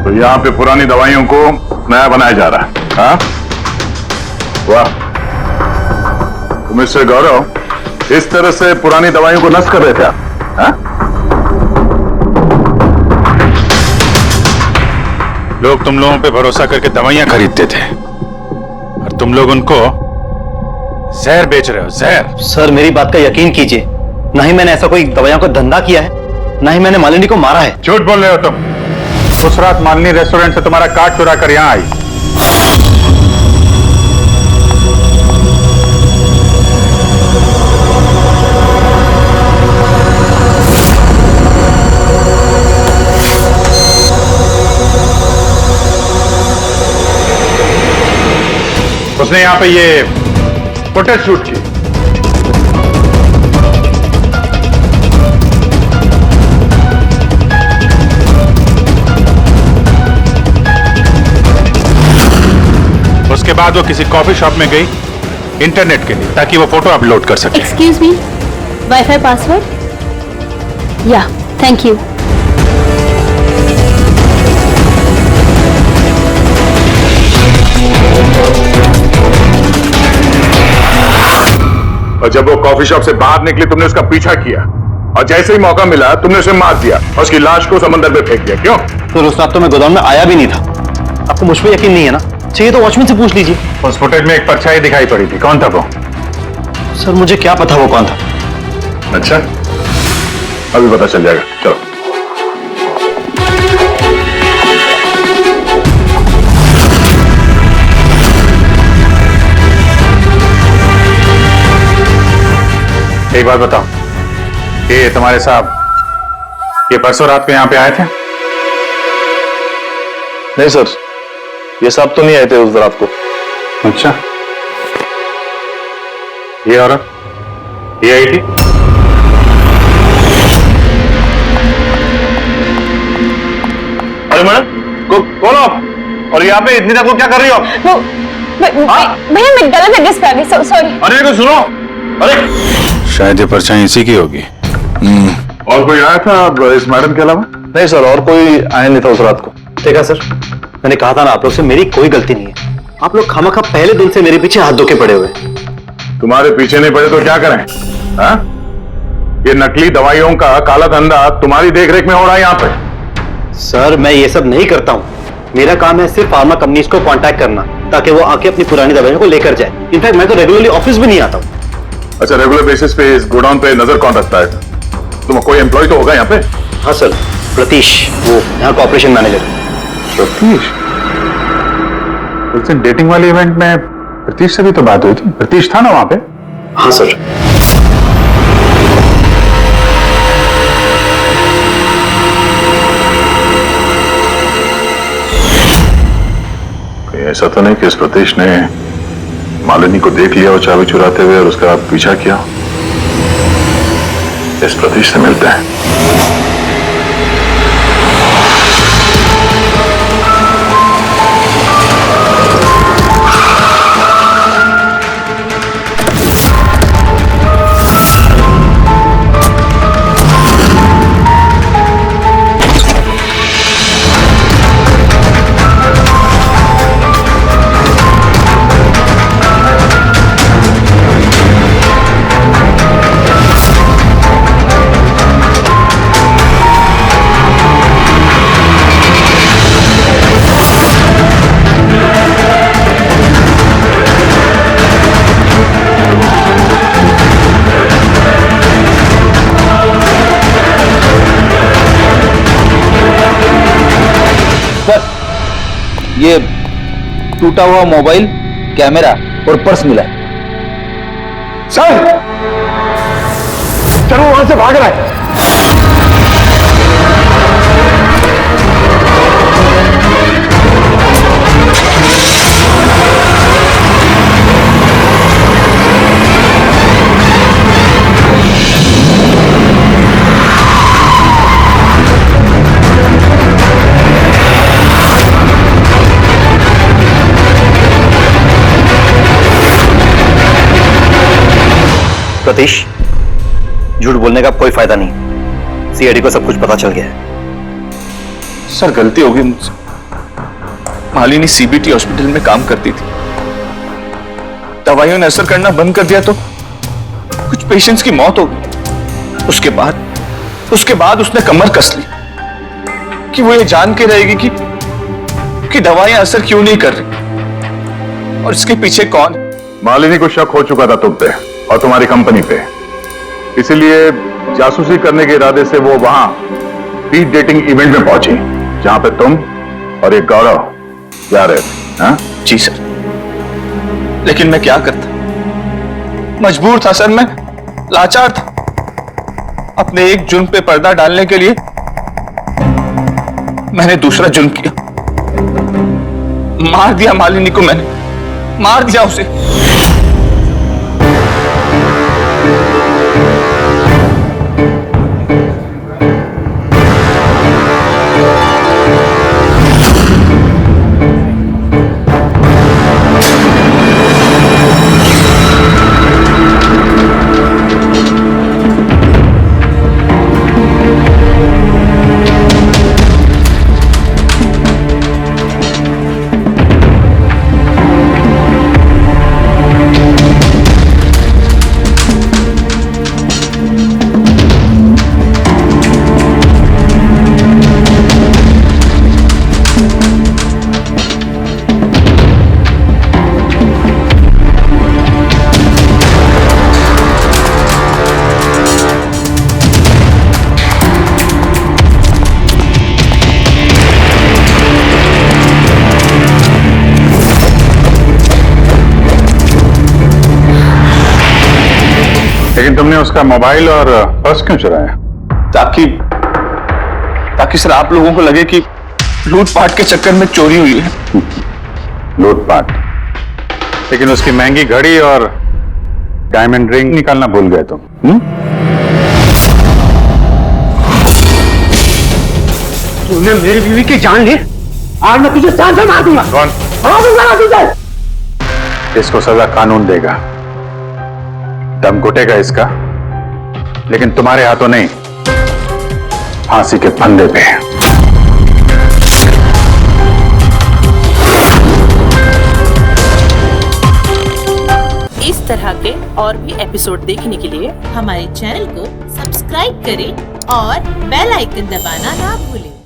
तो यहाँ पे पुरानी दवाइयों को नया बनाया जा रहा है। हाँ, वाह। तो मिस्टर गौरव इस तरह से पुरानी दवाइयों को नष्ट कर रहे थे आप? हाँ?
लोग तुम लोगों पे भरोसा करके दवाइयां खरीदते थे और तुम लोग उनको जहर बेच रहे हो। जहर।
सर मेरी बात का यकीन कीजिए, ना ही मैंने ऐसा कोई दवाइयों का धंधा किया है, ना ही मैंने मालिनी को मारा है।
झूठ बोल रहे हो तुम। उस रात मालिनी रेस्टोरेंट से तुम्हारा कार्ड चुरा कर यहां आई। उसने यहां पे ये फुटेज शूट की। उसके बाद वो किसी कॉफी शॉप में गई इंटरनेट के लिए, ताकि वो फोटो अपलोड कर सके।
Excuse me, wifi password? या, थैंक यू।
और जब वो कॉफी शॉप से बाहर निकली तुमने उसका पीछा किया और जैसे ही मौका मिला तुमने उसे मार दिया और उसकी लाश को समंदर में फेंक दिया। क्यों?
तो उस रात तो मैं गोदाम में आया भी नहीं था। आपको मुझ पर यकीन नहीं है ना? चाहिए तो वॉचमैन से पूछ लीजिए।
उस फुटेज में एक परछाई दिखाई पड़ी थी, कौन था वो?
सर मुझे क्या पता वो कौन था।
अच्छा, अभी पता चल जाएगा। चलो। एक बात बताओ, ये तुम्हारे साहब ये परसों रात को यहां पे आए थे?
नहीं सर, ये साहब तो नहीं आए थे उस रात को।
अच्छा, ये औरत ये आई थी?
अरे मैडम कौन आप? और यहाँ पे इतनी रात को क्या कर रही हो आप?
भैया मैं गलत एड्रेस पे आ गई, सॉरी।
अरे तो सुनो, अरे
शायद ये परछाई इसी की होगी।
और कोई आया था इस मैडम के अलावा?
नहीं सर, और कोई आया नहीं था उस रात को।
देखा सर, मैंने कहा था ना आप लोग से मेरी कोई गलती नहीं है। आप लोग खामखा पहले दिन से मेरे पीछे हाथ धो के पड़े हुए।
तुम्हारे पीछे नहीं पड़े तो क्या करें? हाँ? ये नकली दवाइयों का काला धंधा तुम्हारी देखरेख में हो रहा है यहाँ पे।
सर मैं ये सब नहीं करता हूँ, मेरा काम है सिर्फ फार्मा कंपनीज को कांटेक्ट करना ताकि वो आके अपनी पुरानी दवाइयों को लेकर जाए। इनफैक्ट मैं तो रेगुलरली ऑफिस भी नहीं आता हूँ।
अच्छा, रेगुलर बेसिस पे इस गोडाउन पे नजर कौन रखता है? तुम कोई एम्प्लॉय तो होगा यहाँ पे?
हाँ सर, प्रतीश, वो यहाँ का ऑपरेशन मैनेजर।
प्रतीश? उस दिन डेटिंग वाले इवेंट में प्रतीश से भी तो बात हुई थी। प्रतीश था ना वहां पे?
हाँ सर।
ऐसा तो नहीं कि इस प्रतीश ने मालिनी को देख लिया और चाबी चुराते हुए और उसका पीछा किया? इस प्रतीश से मिलते हैं।
ये टूटा हुआ मोबाइल, कैमरा और पर्स मिला है।
सर, चलो वहां से भाग रहा है।
सतीश, झूठ बोलने का कोई फायदा नहीं। सीआईडी को सब कुछ पता चल गया है।
सर गलती हो गई मुझसे। मालिनी सीबीटी हॉस्पिटल में काम करती थी, दवाइयों ने असर करना बंद कर दिया तो कुछ पेशेंट्स की मौत हो गई। उसके बाद उसने कमर कस ली कि वो ये जान के रहेगी कि दवाइयां असर क्यों नहीं कर रही और इसके पीछे कौन।
मालिनी को शक हो चुका था तुम पे और तुम्हारी कंपनी पे, इसीलिए जासूसी करने के इरादे से वो वहां स्पीड डेटिंग इवेंट में पहुंची जहां पे तुम और एक गौरव जा रहे थे। हाँ?
जी सर, लेकिन मैं क्या करता, मजबूर था सर, मैं लाचार था। अपने एक जुर्म पे पर्दा डालने के लिए मैंने दूसरा जुर्म किया, मार दिया मालिनी को, मैंने मार दिया उसे।
लेकिन तुमने उसका मोबाइल और पर्स क्यों चुराया?
ताकि सर आप लोगों को लगे कि लूटपाट के चक्कर में चोरी हुई है।
लूटपाट? लेकिन उसकी महंगी घड़ी और डायमंड रिंग निकालना भूल गए तुम।
तूने मेरी बीवी की जान ली, आज मैं तुझे जान से मार दूंगा।
कौन? इसको सजा कानून देगा, दम घुटेगा इसका, लेकिन तुम्हारे हाथों नहीं, फांसी के फंदे पे।
इस तरह के और भी एपिसोड देखने के लिए हमारे चैनल को सब्सक्राइब करें और बेल आइकन दबाना ना भूलें।